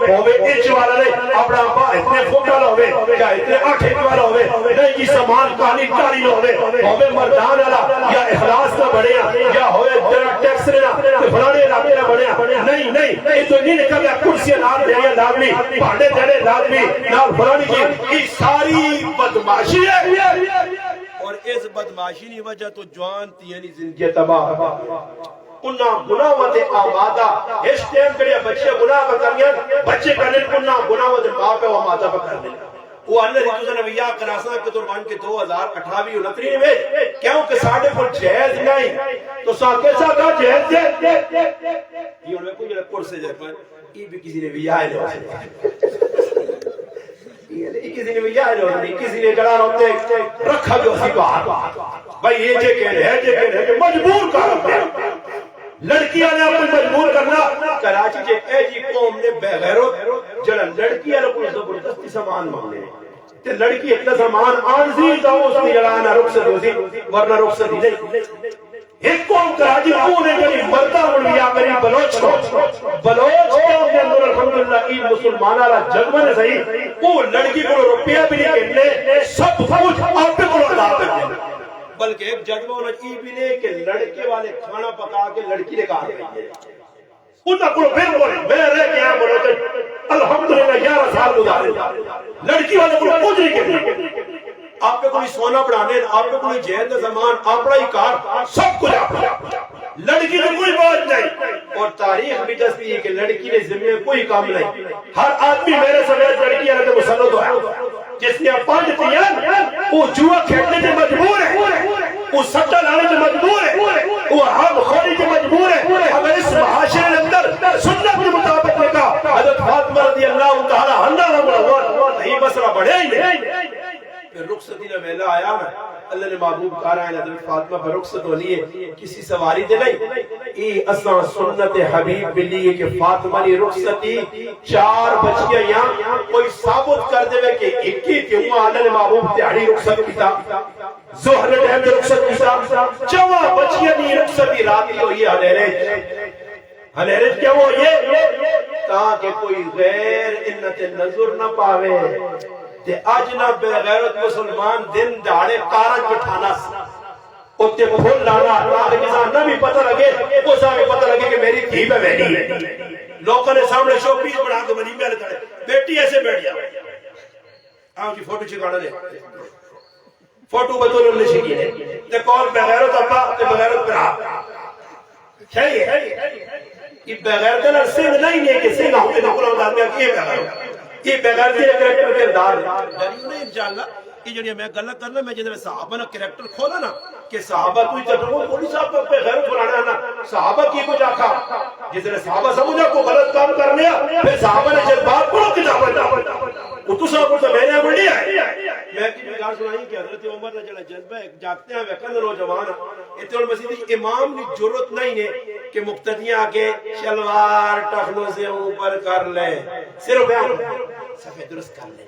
ہوے انچ والا نہیں اپنا ابا اتنے فٹ والا ہوے یا اتنے 8 انچ والا ہوے نہیں جی سامان کالی کاری ہوے مردان والا یا اخلاص کا بڑھیا یا ہوے جڑا ٹیکس لینا تے فلانے علاقے دا بڑھیا نہیں یہ تو نہیں لکھا گیا کرسیاں نال دیاں لازمی بھاڑے دینے لازمی نال فلانی کی یہ ساری بدماشی ہے اور اس بدماشی کی وجہ تو جوان تیانی زندگی تباہ انہاں گناہوت آمادہ اس ٹائم کڑیا بچے گناہ کرنیاں بچے کرنے انہاں گناہوت باپ ہے وہ آمادہ کرنے وہ اللہ رسول نے ویا کراسا کے قربان کے 2028 29 میں کیونکہ ساڈے کو جہیز نہیں تو ساکے ساکا جہیز یہ انہوں نے کوئی کرسے جائے پر یہ بھی کسی نے ویا ہے نہیں کسی نے ویا ہے نہیں کسی نے جڑا ہوتے رکھا جو اسی باہر بھائی یہ جے کہنے ہے مجبور کر لڑکیاں نے اپنے مجبور کرنا کراچی جے اے جی قوم نے بے غیرت جڑا لڑکیاں نے کوئی زبردستی سامان مانگنے تے لڑکی اتنا سامان آنزی دا اس نے جڑانا رخصت ہوتی ورنہ رخصت ہی نہیں ایک قوم کراچی انہوں نے جڑی مردہ ملویا کری بلوچ بلوچ کو اندر الحمدللہ ای مسلمان والا جذبہ نے صحیح وہ لڑکی کو روپیہ بھی نہیں کہنے سب کچھ آپ کو عطا کرتے بلکہ ایک جذبہ ہونا ای بھی نہیں کہ لڑکے والے کھانا پکا کے لڑکی نے کہا گئی انہاں کو بالکل میں رہ کے یہاں بولو الحمدللہ 11 سال گزارے لڑکی والے کو کچھ نہیں کہتے آپ پہ کوئی سونا بڑھانے آپ پہ کوئی جہد زمان اپنا ہی کار سب کچھ آپ لڑکی نے کوئی بات نہیں اور تاریخ بھی دستی ہے کہ لڑکی نے ذمہ کوئی کام نہیں ہر آدمی میرے سمیت لڑکی ہے تو مسلط ہوا جس نے 5 تیان وہ جوا کھیلنے سے مجبور ہے وہ سٹا لانے سے مجبور ہے وہ حرام خوری سے مجبور ہے اگر اس معاشرے کے اندر سنت کے مطابق لکھا حضرت فاطمہ رضی اللہ تعالی عنہا نہیں مسئلہ بڑھے ہی نہیں پھر رخصتی نے ویلا آیا نا اللہ نے محبوب کہا رہا ہے حضرت فاطمہ پر رخصت ہو لیے کسی سواری دے نہیں ای اساں سنت حبیب بلیے کہ فاطمہ نے رخصتی 4 بچیاں یہاں کوئی ثابت کر دے کہ 21 کیوں اللہ نے محبوب تیاری رخصت کیتا ظہر ٹائم میں رخصت کیتا 4 بچیاں نہیں رخصتی راتی ہوئی ہے ہنیرج کیا وہ یہ تاکہ کوئی غیر انت نظر نہ پاوے تے آج نہ بے غیرت مسلمان دن داڑے کارج بٹھانا اتے پھول لانا تاکہ جسان نہ بھی پتہ لگے اس آگے پتہ لگے کہ میری دھی میں بیٹی ہے لوگوں نے سامنے شو پیس بڑھا کے منی میں لکھا بیٹی ایسے بیٹھ جا آؤں جی فوٹو چکانا لے فوٹو بطول نے شکی ہے تے کون بے غیرت ابا تے بے غیرت برا صحیح ہے یہ بے غیرت نہ سنگ نہیں ہے کہ سنگ ہوتے نہ قرآن آدمی کی بے غیرت یہ بغیر سے کریکٹر کردار یعنی نہیں انشاءاللہ یہ جو میں غلط کرنا میں جب صحابہ نے کریکٹر کھولا نا کہ صحابہ کوئی تجربہ کوئی صاحب پہ غیرت بنانا نا صحابہ کی کچھ آکھا جس نے صحابہ سمجھا کو غلط کام کر لیا پھر صحابہ نے جذبات پڑھو کتاب وہ تو صاحب تو میں نے بڑھی ہے میں کی بگار سنائی کہ حضرت عمر نے جڑا جذبہ ہے جاگتے ہیں وقت نوجوان اتنے مسجد امام نے ضرورت نہیں ہے کہ مقتدیاں آگے شلوار ٹخنوں سے اوپر کر لیں صرف سفید درست کر لیں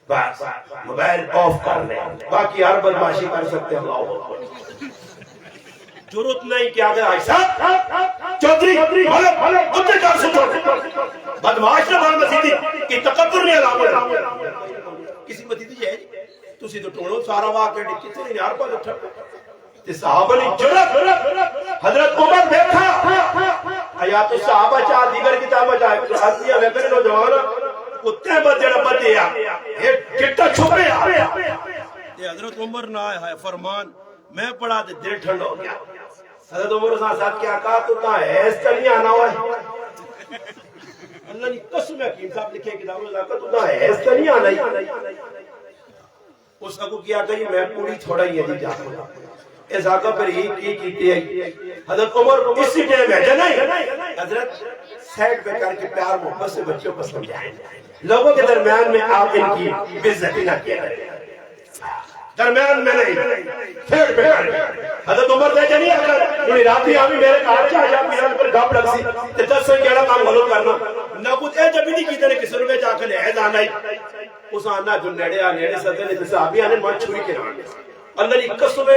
بس موبائل آف کر لیں باقی ہر بدماشی کر سکتے ہیں ضرورت نہیں کہ آگے آئیسا چودری اتنے کر سکتے بدماش نے بار مسیدی کہ تقدر نہیں علامت کسی مسیدی ہے تسی تو ٹوڑو سارا واقع کسی نے ہر بات اٹھا تے صحابہ نے جرت حضرت عمر دیکھا حیات الصحابہ چاہ دیگر کتابہ چاہ حضرتیہ ویکر نوجوانا اتنے بد جڑا بدے یہ کتا چھپے تے حضرت عمر نہ آئے فرمان میں پڑھا دے دل ٹھنڈ ہو گیا حضرت عمر صاحب کیا کہا تو تا ایس چلی آنا ہوا ہے اللہ نے قسم حکیم صاحب لکھے کتاب میں تو تا ایس چلی آنا ہی اس کو کیا کہی میں پوری تھوڑا ہی ہے جاتا اس آقا پر ہی کی کیتی ہے حضرت عمر اسی ٹائم ہے نہیں حضرت سیٹ پہ کر کے پیار محبت سے بچوں کو سمجھائیں لوگوں کے درمیان میں آپ ان کی بزتی نہ کیا درمیان میں نہیں سیٹ پہ کر حضرت عمر دے جنی اگر انہیں راتی آمی میرے کہا چاہ جا پیران پر گاپ لگ سی تے 10 سن کیڑا کام غلط کرنا نہ کچھ اے جب نہیں کی تے کسی روے جا کے لے جانا ہی اس آنا جو نیڑے صدر نے صحابی آنے مان چھوڑی کے رہا اللہ نے قسم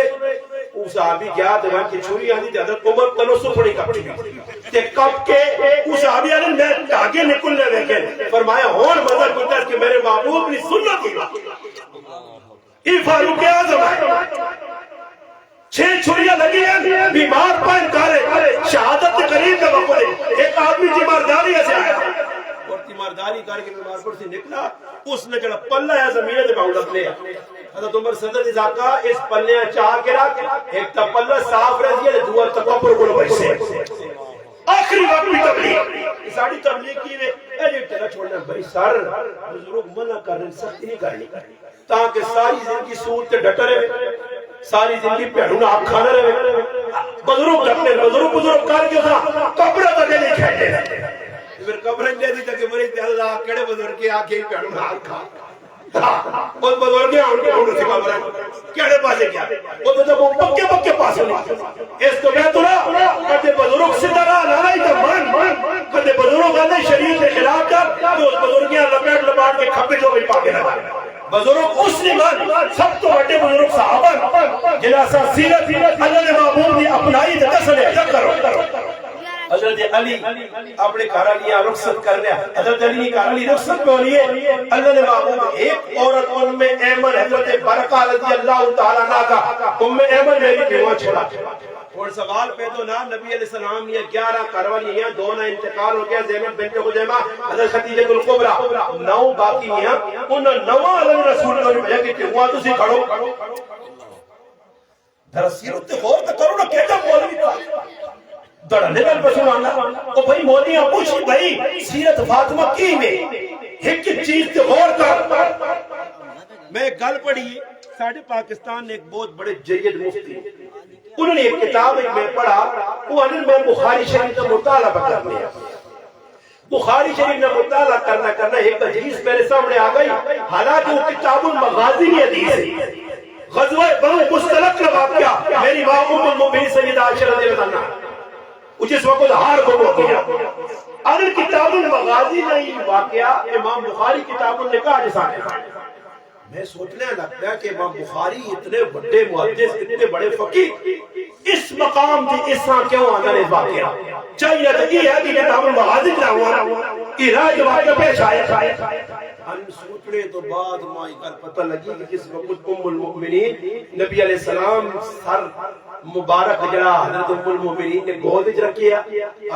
وہ صحابی گیا دیوان کی چھوڑی آنی تھی حضرت عمر تنسو تھوڑی کپ چکی تے کپ کے وہ صحابی آنے میں آگے نکلنے دیکھے فرمایا ہون مدر کتر کہ میرے محبوب نے سننا کی یہ فاروق اعظم ہے 6 چھڑیاں لگی ہیں بیمار پائن کارے شہادت کے قریب کا وقت ہے ایک آدمی تیمارداری سے آیا اور تیمارداری کر کے بیمار پر سے نکلا اس نے جڑا پلہ ہے زمین دے باؤں لے حضرت عمر صدر دی ذاکا اس پلے چاہ کے رکھ ایک تا پلہ صاف رہ دیا دوار تکبر کو بیسے آخری وقت بھی تبلیغ ساڑھی تبلیغ کی وے اے جی تیرا چھوڑنا بھائی سر بزرگ منع کر رہے سختی نہیں کرنی تاکہ ساری زندگی سود تے ڈٹر رہے ساری زندگی پیڑونا آپ کھانا رہے بزرگ ڈٹنے بزرگ کر کے تھا قبرہ تک نہیں کھیٹے پھر قبرہ دے دی تک مریض دے اللہ کڑے بزرگ کے آکے ہی پیڑونا آپ کھا اور بزرگیں آن کے آن سے قبرہ کیڑے پاسے کیا وہ تو جب وہ پکے پاسے نہیں اس تو میں تو رہا کہتے بزرگ سے درہ لائی تو مان کہتے بزرگ آنے شریعت کے خلاف کر تو اس بزرگیاں لپیٹ کے کھپے جو بھی پاکے لگا بزرگ اس نمان سب تو بڑے بزرگ صحابہ جناسا سیرت اللہ نے محبوب نے اپنائی دکھا سنے جب کرو حضرت علی اپنے گھر والی رخصت کر لیا. حضرت علی کی گھر والی رخصت میں ہو رہی ہے. اللہ نے محبوب ایک عورت ام ایمن حضرت برقہ رضی اللہ تعالیٰ عنہ کا ام ایمن نے بھی کنواں چھوڑا. اور سوال پیدا ہونا نبی علیہ السلام یہ 11 کروالی ہیں, 2 نہ انتقال ہو گیا, زینب بنت خزیمہ, حضرت خدیجہ الکبریٰ, 9 باقی ہیں. ان 9 اللہ رسول نے بھیجا کہ کنواں تسی کھڑو. ذرا سیرت تے غور تے کرو نا کیڑا مولوی تھا دڑنے گل بسوں آندا او بھائی مولویاں پوچھ بھائی سیرت فاطمہ کی میں ایک چیز تے غور کر. میں گل پڑھی ساڈے پاکستان نے ایک بہت بڑے جید مفتی انہوں نے ایک کتاب میں پڑھا وہ انہوں میں بخاری شریف کا مطالعہ کر لیا. بخاری شریف کا مطالعہ کرنا ایک حدیث میرے سامنے آ گئی, حالانکہ وہ کتاب المغازی کی حدیث ہے. غزوہ بنو مستلق کا واقعہ میری ماں ام المؤمنین سیدہ عائشہ رضی اللہ عنہا وہ جس وقت ہار کو کیا. اور کتاب المغازی کا یہ واقعہ امام بخاری کتاب النکاح جیسا ہے. میں سوچنے لگتا ہے کہ امام بخاری اتنے بڑے محدث اتنے بڑے فقیہ اس مقام تھی اس طرح کیوں آنا ہے واقعہ چاہیے تو یہ ہے کہ کتاب المغازی کا ہوا کہ راج واقعہ پیش آیا. ہم سوچنے تو بعد مائی کر پتہ لگی کہ کس وقت ام المؤمنین نبی علیہ السلام سر مبارک جڑا حضرت ام المؤمنین نے گود وچ رکھیا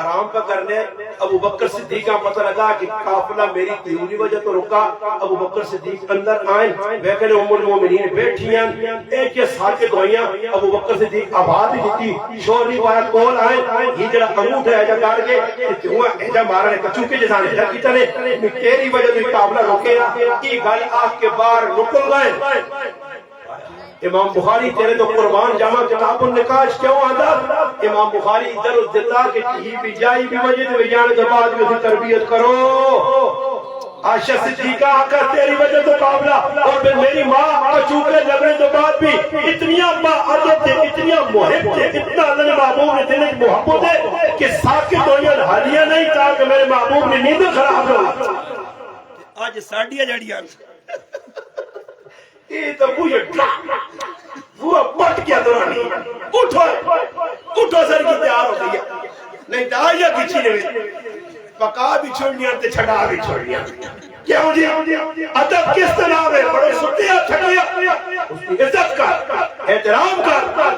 آرام پہ کرنے. ابو بکر صدیق کا پتہ لگا کہ قافلہ میری تیونی وجہ تو رکا. ابو بکر صدیق اندر آئے ویکھے ام المؤمنین بیٹھیاں ایک یہ ساتھ دوائیاں. ابو بکر صدیق آواز دیتی شور نہیں پایا کول آئے یہ جڑا انگوٹھا ہے جا کاٹ کے کیوں ایجا مارنے کچو کے جسانے جا کی تنے تیری وجہ تو قافلہ رکے کی گل آنکھ کے باہر نکل گئے. امام بخاری تیرے تو قربان جامع کتاب النکاح کیوں آدھا امام بخاری ادھر اس دیتا کہ ہی بھی جائی بھی وجہ تو جانے کے بعد میں اسے تربیت کرو. عائشہ صدیقہ آقا تیری وجہ تو قابلہ اور پھر میری ماں چوکے لگنے کے بعد بھی اتنیا معدد تھے اتنیا محب تھے اتنا اللہ نے محبوب نے دل ایک محبت ہے کہ ساکت ہوئی حالیہ نہیں تھا کہ میرے محبوب نے نیند خراب ہو. آج ساڑھیا جڑیاں یہ تو مجھے وہ پٹ کیا دورانی اٹھو سر کی تیار ہو گئی نہیں دائیا کچھی نے پکا بھی چھوڑنیاں تے چھڑا بھی چھوڑنیاں. کیوں جی ادب کس طرح ہے بڑے ستے چھڑیا اس کی عزت کر احترام کر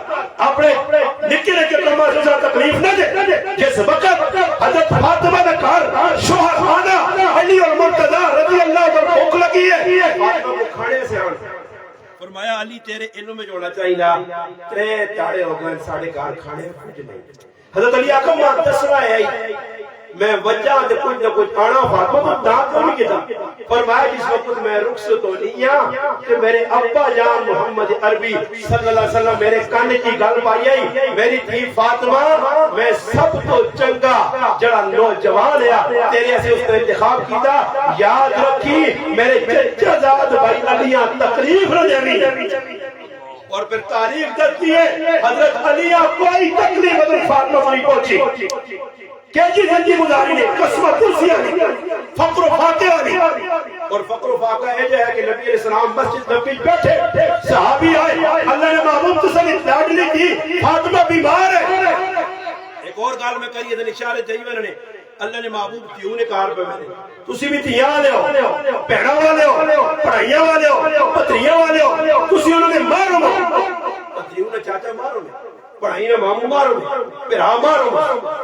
اپنے نکے نکے کما سے تکلیف نہ دے. جس وقت حضرت فاطمہ کا گھر شوہر خانہ علی اور مرتضی رضی اللہ عنہ بھوک لگی ہے فاطمہ کو کھانے سے فرمایا علی تیرے علم میں جوڑنا چاہیے ترے تاڑے ہو گئے ساڑھے گھر کھانے کچھ نہیں. حضرت علی آقا ماں دسنا ہے میں وجہ دے کچھ نہ کچھ آنا فاطمہ تو دانت نہیں کتا. فرمایا جس وقت میں رخصت ہو نہیں کہ میرے ابا جان محمد عربی صلی اللہ علیہ وسلم میرے کان کی گل پائی آئی میری تھی فاطمہ میں سب تو چنگا جڑا نوجوان ہے تیرے ایسے اس نے انتخاب کیتا. یاد رکھی میرے چچا زاد بھائی علیاں تکلیف نہ دے اور پھر تاریخ کرتی ہے حضرت علیہ کوئی تکلیف حضرت فاطمہ نہیں پہنچی. کیجی زندگی گزاری نے قسمت کرسی آنی فقر و فاقہ آنی اور فقر و فاقہ ہے جو ہے کہ نبی علیہ السلام مسجد نبی بیٹھے صحابی آئے اللہ نے محبوب تسلی لاڈلی کی فاطمہ بیمار ہے. ایک اور گال میں کریے دن اشارے چاہیے میں نے اللہ نے محبوب تیوں نے کار پہ میں نے تسی بھی تیاں لے ہو پہنا والے ہو پڑھائیاں والے ہو پتریاں والے ہو تسی انہوں نے مارو پتریوں نے چاچا مارو پڑھائی نے مامو مارو پیرا مارو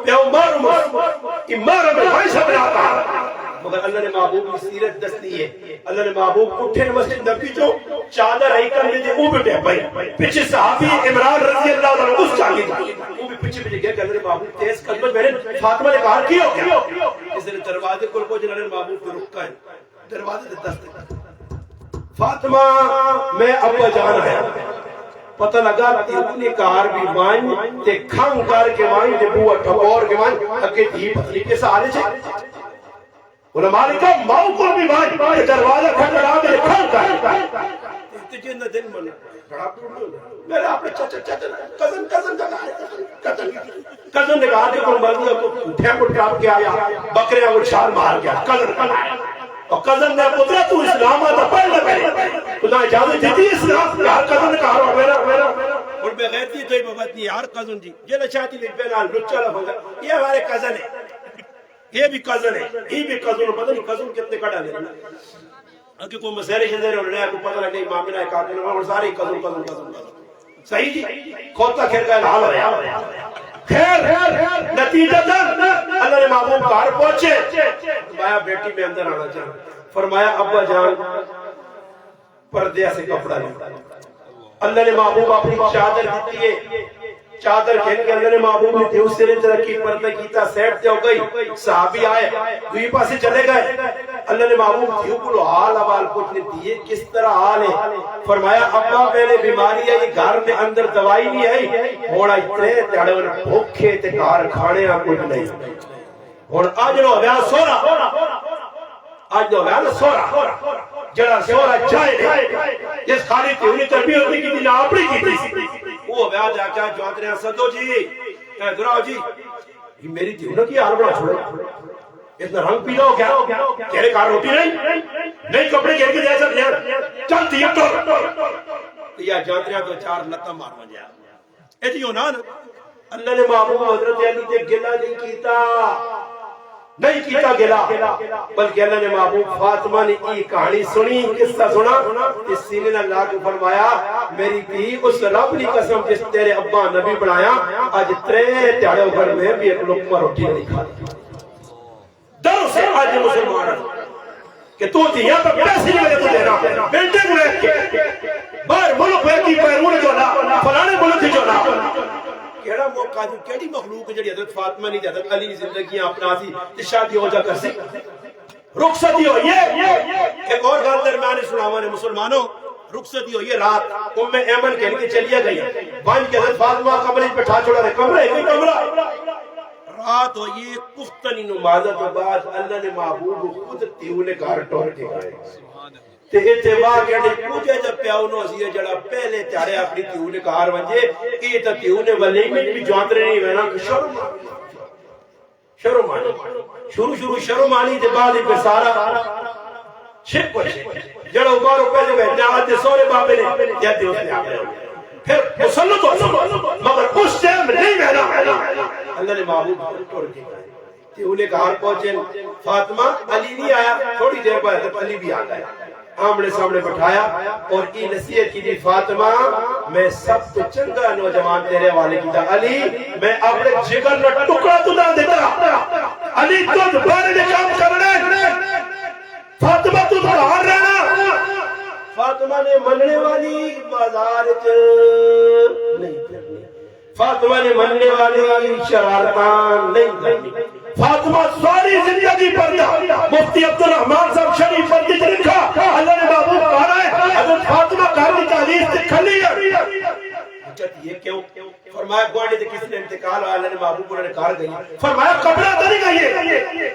پیو مارو کہ مارو میں بھائی سب رہا کہا. مگر اللہ نے محبوب کی سیرت دستی ہے. اللہ نے محبوب اٹھے مسجد نبی جو چادر آئی کرنے دے وہ بیٹھے بھائی پیچھے صحابی عمران رضی اللہ عنہ اس چاہیے تھا وہ بھی پیچھے گیا کہ اللہ نے محبوب تیز قدمت میں نے فاطمہ نے کہا کیا ہو گیا اس نے دروازے کو پہنچے اللہ نے محبوب کو رکھا ہے دروازے سے دست فاطمہ میں ابا جان ہے پتہ لگا تیرونی کار بھی وائن تے کھنگ کر کے وائن تے بوہ ٹھپور کے وائن اکے دھی پتلی کے سارے چھے علماء نے کہا ماؤ کو بھی وائن تے دروازہ کھنگ لگا کے کھنگ کر تجھے نہ دن من بڑا پروڑ میرے آپ نے کزن کزن نے کہا کہ کوئی مرضی کو اٹھے کو ٹراپ کے آیا بکرے وہ چھال مار گیا کزن اور قدم نے پترہ تو اسلام آتا پڑھ لگے خدا اجازت دیتی اسلام یار قدم نے کہا میرا اور بغیرتی تو بابت نہیں یار کزن جی یہ لچاتی لکھ پہ نال لچا لفظ یہ ہمارے کزن ہے یہ بھی کزن ہے یہ بھی کزن پتہ نہیں کزن کتنے کا ڈالے کہ کوئی مسئلے شدیر ہو رہے ہیں کوئی پتہ لگے امام بنا کاتل اور سارے کزن کزن کزن صحیح جی کھوتا کھیر کا حال ہوا خیر نتیجہ اللہ نے محبوب باہر پہنچے فرمایا بیٹی میں اندر آنا چاہوں فرمایا ابا جان پردے سے کپڑا لے اللہ نے محبوب اپنی چادر دیتی ہے چادر کھین کے اللہ نے محبوب نے دیو سرے ترقی پردہ کیتا سیٹ تے ہو گئی صحابی آئے دوئی پاسے چلے گئے اللہ نے محبوب دیو کو حال حوال پوچھنے دیئے کس طرح حال ہے فرمایا ابا پہلے بیماری ہے یہ گھر میں اندر دوائی نہیں ہے ہونا اتنے تیڑے انہیں بھوکھے تے کار کھانے آپ کچھ نہیں اور آج لو بیان سورا آج لو بیان سورا جڑا سورا جائے نہیں جس خالی تھی انہیں تربیت نہیں کی تھی نہ اپنی کی تھی وہ بیان جا کیا جوانت رہے ہیں صدو جی دراؤ جی یہ میری تھی انہوں کی حال بڑا چھوڑے اتنا رنگ پیلا ہو کیا تیرے کار روٹی نہیں کپڑے گھر کے جائے سب لیا چل تھی تو یا جوانت رہے ہیں تو چار لتا مار بن جائے ایتی ہو نا اللہ نے محبوب حضرت علی تے گلہ نہیں کیتا گلا بلکہ اللہ نے محبوب فاطمہ نے یہ کہانی سنی قصہ سنا اس سینے نے اللہ کو فرمایا میری بھی اس رب کی قسم جس تیرے ابا نبی بنایا آج ترے تیڑے گھر میں بھی ایک لقمہ روٹی نہیں کھاتی در سے آج مسلمان کہ تو دیا پر پیسے نہیں لگے تو دینا بیٹے کو رہ کے باہر ملک بیٹی پیرون جو لا فلانے ملک جو لا کیڑا موقع جو کیڑی مخلوق جڑی حضرت فاطمہ نہیں حضرت علی کی زندگیاں اپنا سی شادی ہو جا کر سی رخصتی ہو یہ ایک اور گل درمیان سناواں نے مسلمانوں رخصتی ہو یہ رات ام ایمن کہہ کے چلیا گئی بن کے حضرت فاطمہ کمرے پہ ٹھا چھوڑا رہے کمرے کوئی کمرہ رات ہو یہ پختنی نماز کے بعد اللہ نے محبوب خود تیو نے گھر ٹور کے گئے تے اتباع کہنے پوچھے جب پیاؤ نو اسی جڑا پہلے تیارے اپنی تیو نے کہار ونجے یہ تا تیو نے ولی میں بھی جوانترے نہیں وینا شرم آنی شروع شرم آنی تے بعد پہ سارا چھپ پچھے جڑا ابارو پہلے بیٹھنے آتے سورے بابے نے جہتے اس نے آگے پھر مسلط ہو مگر اس ٹائم نہیں وینا اللہ نے محبوب ٹور کے گئے تیو نے کہار پہنچے فاطمہ علی نہیں آیا تھوڑی دیر پر حضرت علی بھی آ گیا آمنے سامنے بٹھایا اور کی نصیحت کی دی فاطمہ میں سب تو چنگا نوجوان تیرے والے کی تھا علی میں اپنے جگر میں ٹکڑا تو نہ دیتا علی تو بارے نے کام کرنے فاطمہ تو باہر رہنا فاطمہ نے مننے والی بازار نہیں کرنی فاطمہ نے مننے والی شرارتان نہیں کرنی فاطمہ ساری زندگی پڑھتا مفتی عبدالرحمن صاحب شریف پر جت لکھا اللہ نے محبوب کہا رہا ہے حضرت فاطمہ گھر کی تعلیم سے کھلی ہے کہتی یہ کیوں فرمایا گوانڈی تھے کس نے انتقال ہوا اللہ نے محبوب انہوں نے کہا گئی فرمایا قبرہ تو نہیں گئی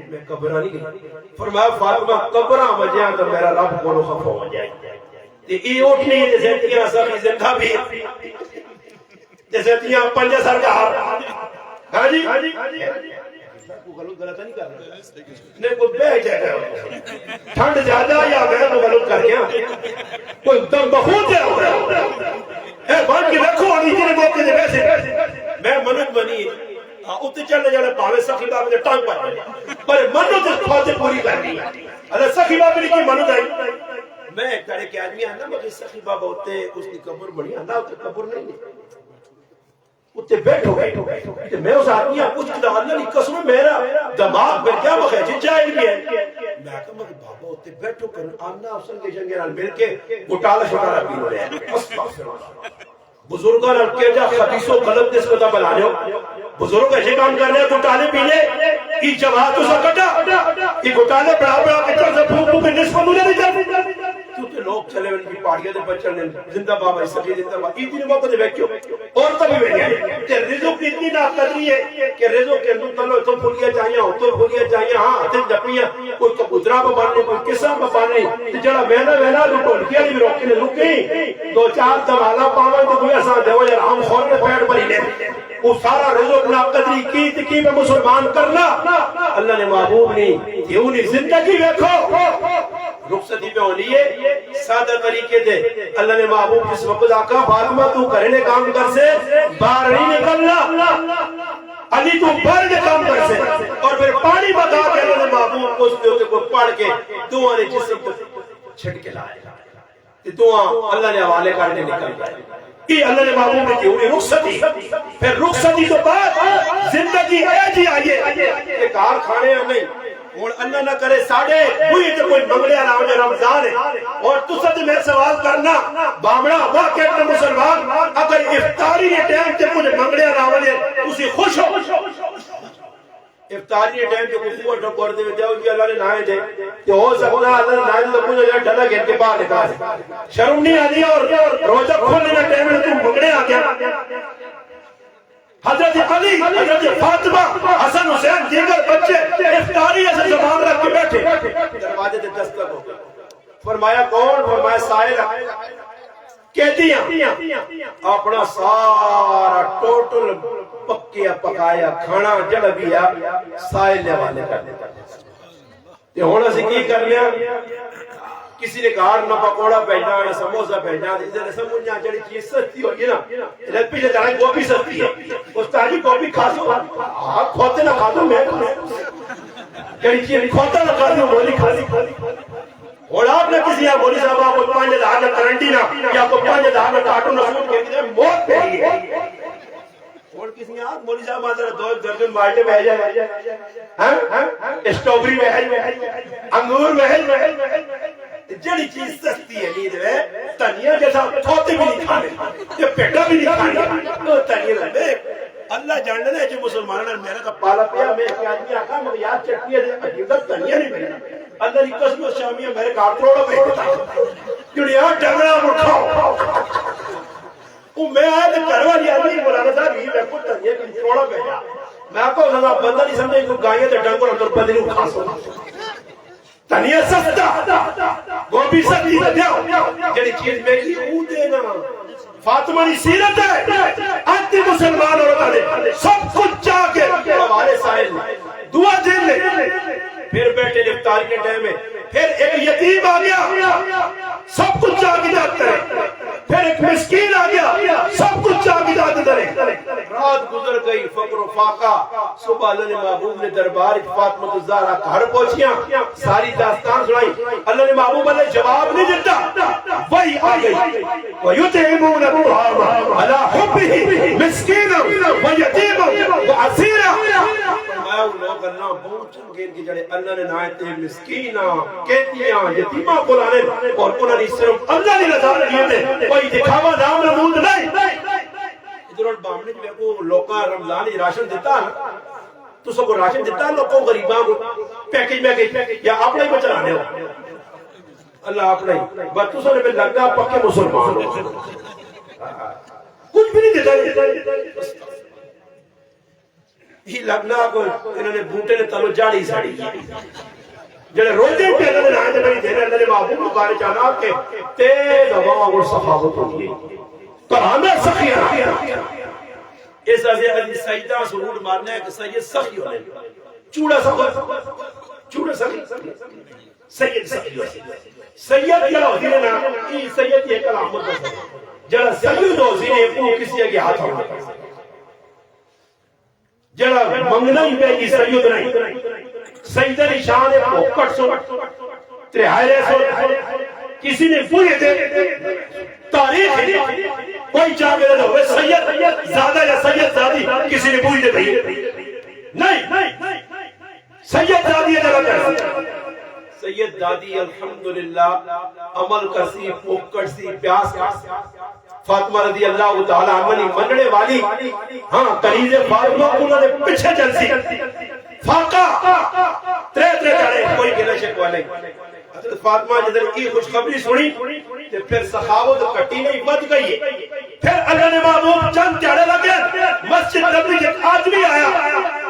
میں قبرہ نہیں گئی فرمایا فاطمہ قبرہ مجھے تو میرا رب کو خفا ہو جائے یہ اٹھنی ہے جیسے تیرا سب زندہ بھی جیسے تیاں پنجہ سر کا ہاں جی غلط نہیں کر رہا نہیں کوئی بے جائے گا ٹھنڈ زیادہ یا میں تو غلط کر گیا کوئی دم بخود ہے اے بان کی رکھو آنی تیرے موقع دے ویسے میں منت بنی اتنے چلنے جانے پاوے سخی بابے نے ٹانگ پائی پر منت اس خواہد پوری کرنی اللہ سخی بابے نے کی منت آئی میں ایک طرح کے آدمی آنا مگر سخی بابا ہوتے اس کی قبر بڑی آنا ہوتے قبر نہیں اتے بیٹھو میں اس آدمی آپ کچھ اللہ نے قسم میرا دماغ میں کیا مخیج جائل بھی ہے میں کہا مگر بابا اتے بیٹھو کر آمنا افسر کے جنگے نال مل کے گٹالا شٹالا پی رہے ہیں بزرگاں نال کے جا خبیث و غلط دس پتہ بنا لو بزرگ ایسے کام کرنے گٹالے پینے یہ جماعت اسا کٹا یہ گٹالے بڑا بڑا کٹا سے پھوک پھوک نصف مجھے نہیں جاتی کیونکہ لوگ چلے ان کی پاڑیاں دے بچن نے زندہ بابا اس سبھی زندہ بابا اتنی موقع دے بیٹھو اور تبھی بیٹھے کہ رزق اتنی ناقدری ہے کہ رزق کے اندر تلو تو پھولیا چاہیے تو پھولیا چاہیے ہاں تے جپیاں کوئی کبوترا پہ باننے کوئی قسم پہ باننے جڑا وینا لٹول کیا نہیں روکے نے رکی دو چار دمالا پاون تو کوئی ایسا دیو یار ہم خور نے پیڑ پر ہی لے وہ سارا رزق ناقدری کی تکی میں مسلمان کرنا اللہ نے محبوب نے یہ انہی زندگی دیکھو رخصتی پہ ہونی ہے سادہ طریقے دے اللہ نے محبوب جس وقت آقا فاطمہ تو کرنے کام کر سے باہر نہیں نکلنا علی تو باہر کے کام کر سے اور پھر پانی بتا کے اللہ نے محبوب کو اس پہ کو پڑھ کے دعا نے جسم کو چھٹ کے لائے دعا اللہ نے حوالے کرنے نکل گئے یہ اللہ نے محبوب نے کی ہوئی رخصتی پھر رخصتی تو بعد زندگی ایجی آئیے کہ کار کھانے ہم نہیں اور اللہ نہ کرے ساڑھے ہوئی تو کوئی منگلے آرام جو رمضان ہے اور تو ساتھ میں سوال کرنا بامڑا واقع اپنے مسلمان اگر افطاری کے ٹائم تے مجھے منگلے آرام ہے اسی خوش ہو افطاری کے ٹائم تے کسی کو ڈھک کر دے جاؤ کہ اللہ نے نائے دے کہ ہو سکتا ہے اللہ نے نائے دے تو مجھے ڈھلا گھر کے باہر نکالے شرم نہیں آدھی اور روزہ کھولنے کے ٹائم میں تم منگلے آ گیا حضرت علی حضرت فاطمہ حسن حسین دیگر بچے افطاری ایسے زبان رکھ کے بیٹھے دروازے سے دستک ہو فرمایا کون فرمایا سائل کہتی ہیں اپنا سارا ٹوٹل پکیا پکایا کھانا جڑ گیا سائل نے والے کر دیتا تے ہونا سے کی کر لیا کسی نے کہا نہ پکوڑا بھیجنا نہ سموسا بھیجنا ادھر سمجھنا جڑی چیز سستی ہوگی نا ادھر پیچھے جانا گوبھی سستی ہے استاد جی گوبھی کھا سو ہاں کھوتے نہ کھا دو میں جڑی چیز کھوتا نہ کھا دو بولی کھا لی اور آپ نے کسی یا بولی صاحب آپ کو 5000 کا کرنٹی نہ یا کو 5000 کا کارٹون نہ سوٹ کے موت پہ ہی ہے اور کسی یا بولی صاحب آدھر 2 درجن مالٹے بھیجا ہے اسٹرابری انگور جڑی چیز سستی ہے نیند ہے تنیا جیسا کھوتے بھی نہیں کھانے یہ پیٹا بھی نہیں کھانے تنیا رہے اللہ جاننے ہے جو مسلمانوں نے میرا کا پالا پیا میں ایک آدمی آکھا مگر یاد چٹنی ہے عجیب تنیا نہیں ملنا اللہ کی قسم شامیہ میرے کار کروڑوں پہ ہوتا دنیا ڈنگڑا مٹھاؤ وہ میں آیا تو کروا لیا آدمی مولانا صاحب ہی میں کچھ تنیا کی کروڑوں پہ جا میں آپ کو بندہ نہیں سمجھے کہ گائیں تو ڈنگر اندر بندی نہیں کھا سکتا تنیا سستا گوبھی سستی دیاؤ جنہی چیز میں کی او دینا فاطمہ کی سیرت ہے انتی مسلمان عورتہ نے سب کچھ چاہ کے ہمارے سائل دعا دے لے پھر بیٹھے افطاری کے ٹائم میں پھر ایک یتیم آ گیا سب کچھ چاہ کے جاتا ہے پھر ایک مسکین آ گیا سب کچھ چاہ کے جاتا ہے رات گزر گئی فقر و فاقہ صبح اللہ نے محبوب نے دربار فاطمہ الزہرا گھر پہنچیاں ساری داستان سنائی اللہ نے محبوب نے جواب نہیں دیتا وہی آ گئی وَيُطْعِمُونَ الطَّعَامَ عَلَىٰ حُبِّهِ مِسْكِينًا وَيَتِيمًا وَأَسِيرًا فرمایا وہ لوگ اللہ بہت چنگین کی جڑے اللہ نے نائتے مسکینہ کہتیاں یتیمہ قرآن اور انہوں نے صرف اللہ نے رضا لیے تھے کوئی دکھاوا نام نمود نہیں ادھر اور بامنے جو کو لوکا رمضان راشن دیتا ہے تو سب کو راشن دیتا ہے لوگوں غریباں کو پیکیج میں یا آپ نہیں بچانے ہو اللہ آپ نہیں بس تو سنے پہ لگا پکے مسلمان کچھ بھی نہیں دیتا ہی لگنا کو انہوں نے بوٹے نے تلو جاڑی ساڑی جنہیں روتے پہ اللہ نے آئے دے بڑی دینے اللہ نے محبوب مقارے چاہنا کہ تیز ہوا اور صحابت ہوگی تو ہمیں سخی ہے اس وجہ علی سجدہ سرور مارنا ہے کہ سید سخی ہونے چوڑا سخی سید سخی سید کیا ہوتی ہے نا یہ سید یہ کلامت ہے جنہیں سید ہوتی ہے وہ کسی اگے ہاتھ ہوتا ہے جڑا منگنا ہی پہ کی سید نہیں سیدہ نشان ہے پوکٹ سو ترہائرے سو کسی نے پوئے دے تاریخ ہے کوئی چاہے دے ہوئے سید زیادہ یا سید زادی کسی نے پوئے دے بھئی نہیں سید زادی ہے جگہ کرسی سید دادی الحمدللہ عمل کرسی پوکٹ سی پیاس کرسی فاطمہ رضی اللہ تعالیٰ عنہ مننے والی ہاں قریض فاطمہ انہوں نے پچھے چل سی فاقہ ترے چڑے کوئی گلہ شکوا نہیں حضرت فاطمہ جدر کی خوشخبری سنی پھر سخاوت کٹی نہیں بچ گئی پھر اللہ نے محبوب چند چڑے لگے مسجد نبی کے آدمی آیا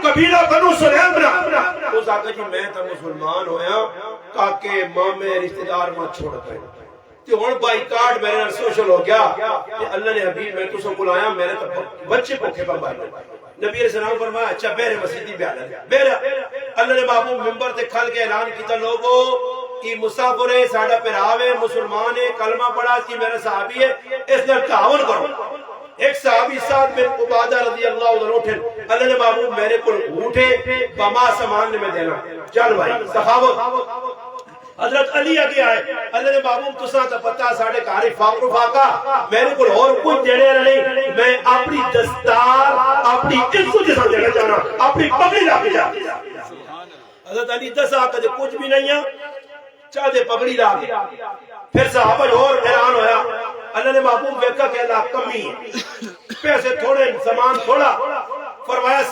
قبیلہ بنو سلیم رہا اس آقا جی میں تا مسلمان ہویا کاکے مامے رشتہ دار ماں چھوڑ گئے کہ ہون بائی کارڈ میرے نال سوشل ہو گیا کہ اللہ نے حبیب میں تو سب کو لایا میرے تو بچے پوکھے پر بائی نبی علیہ السلام فرمایا اچھا بیرے مسجدی بیالا بیرے اللہ نے محبوب ممبر تے کھل کے اعلان کیتا لوگو یہ مسافر ہے ساڈا پراو ہے مسلمان ہے کلمہ پڑھا سی میرا صحابی ہے اس نے تعاون کرو ایک صحابی ساتھ میں عبادہ رضی اللہ عنہ اٹھے اللہ نے محبوب میرے کو اٹھے بما سامان نے میں دینا چل بھائی سخاوت حضرت علی آگے آئے اللہ نے محبوب تساں تا پتہ ساڑھے کاری فاقر فاقہ میرے کو اور کچھ دینے نہیں میں اپنی دستار اپنی عزت جیسا دینا چاہنا اپنی پگڑی لا کے جا حضرت علی دس آقا دے کچھ بھی نہیں ہے چاہ دے پگڑی لا کے پھر صحابہ اور حیران ہویا اللہ نے محبوب دیکھا کہ اللہ کمی ہے پیسے تھوڑے سامان تھوڑا فرمایا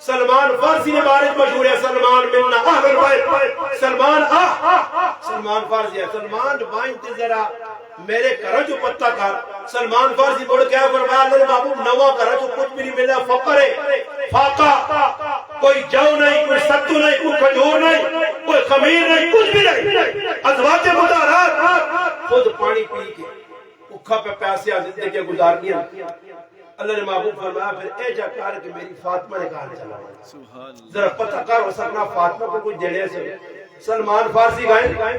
سلمان فارسی نے بارش مشہور ہے سلمان ملنا اہل بیت سلمان سلمان فارسی ہے سلمان وائن تے ذرا میرے کرا جو پتہ کر سلمان فارسی بڑھ کیا فرمایا اللہ نے محبوب نوا کرا جو کچھ بھی نہیں ملا فقر ہے فاقہ کوئی جو نہیں کوئی ستو نہیں کوئی کھجور نہیں کوئی خمیر نہیں کچھ بھی نہیں ازواج مطہرات خود پانی پی کے بھوکا پہ پیاسے زندگی گزارنی اللہ نے محبوب فرمایا پھر اے جا کر کہ میری فاطمہ نے کہا چلا ذرا پتہ کر ہو سکنا فاطمہ کو کچھ دینے سے سلمان فارسی گائیں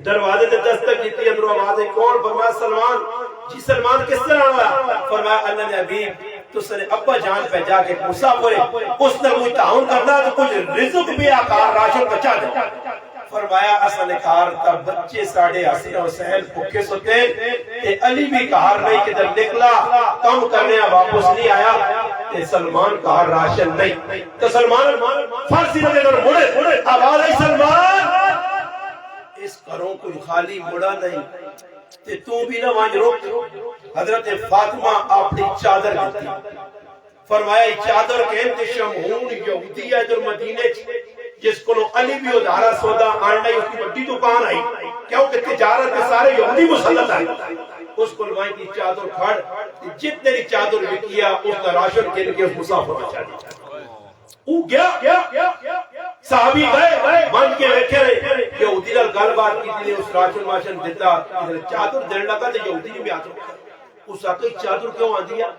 دروازے سے دستک دیتی اندر آواز ہے کون فرمایا سلمان جی سلمان کس طرح ہوا فرمایا اللہ نے حبیب تو سنے ابا جان پہ جا کے مسافر ہے اس نے کوئی تعاون کرنا تو کچھ رزق بھی آکار راشن بچا دے فرمایا اصل کار تب بچے ساڑھے حسین حسین بھوکے سوتے تے علی بھی کہار نہیں کہ در نکلا کم کرنے واپس نہیں آیا تے سلمان کہار راشن نہیں تو سلمان فارسی نے در مڑے آواز آئی سلمان اس کروں کوئی خالی مڑا نہیں تے تو بھی نہ وانج روک حضرت فاطمہ اپنی چادر دیتی فرمایا چادر کہتے شمعون یہودی ہے در مدینے جس کو علی بھی ادارہ سودا آنڈا اس کی بڑی دکان آئی کیونکہ تجارت کے سارے یہودی مسلط آئی اس کو لوائیں کی چادر کھڑ جتنے ری چادر بکیا اس کا راشن کن کے اس مسافر بچا دی او گیا صحابی گئے من کے بیٹھے رہے یہودی لال گل بات کی تھی اس راشن واشن دیتا چادر دین لگا تو یہودی بھی آتا اس آقا چادر کیوں آن دیا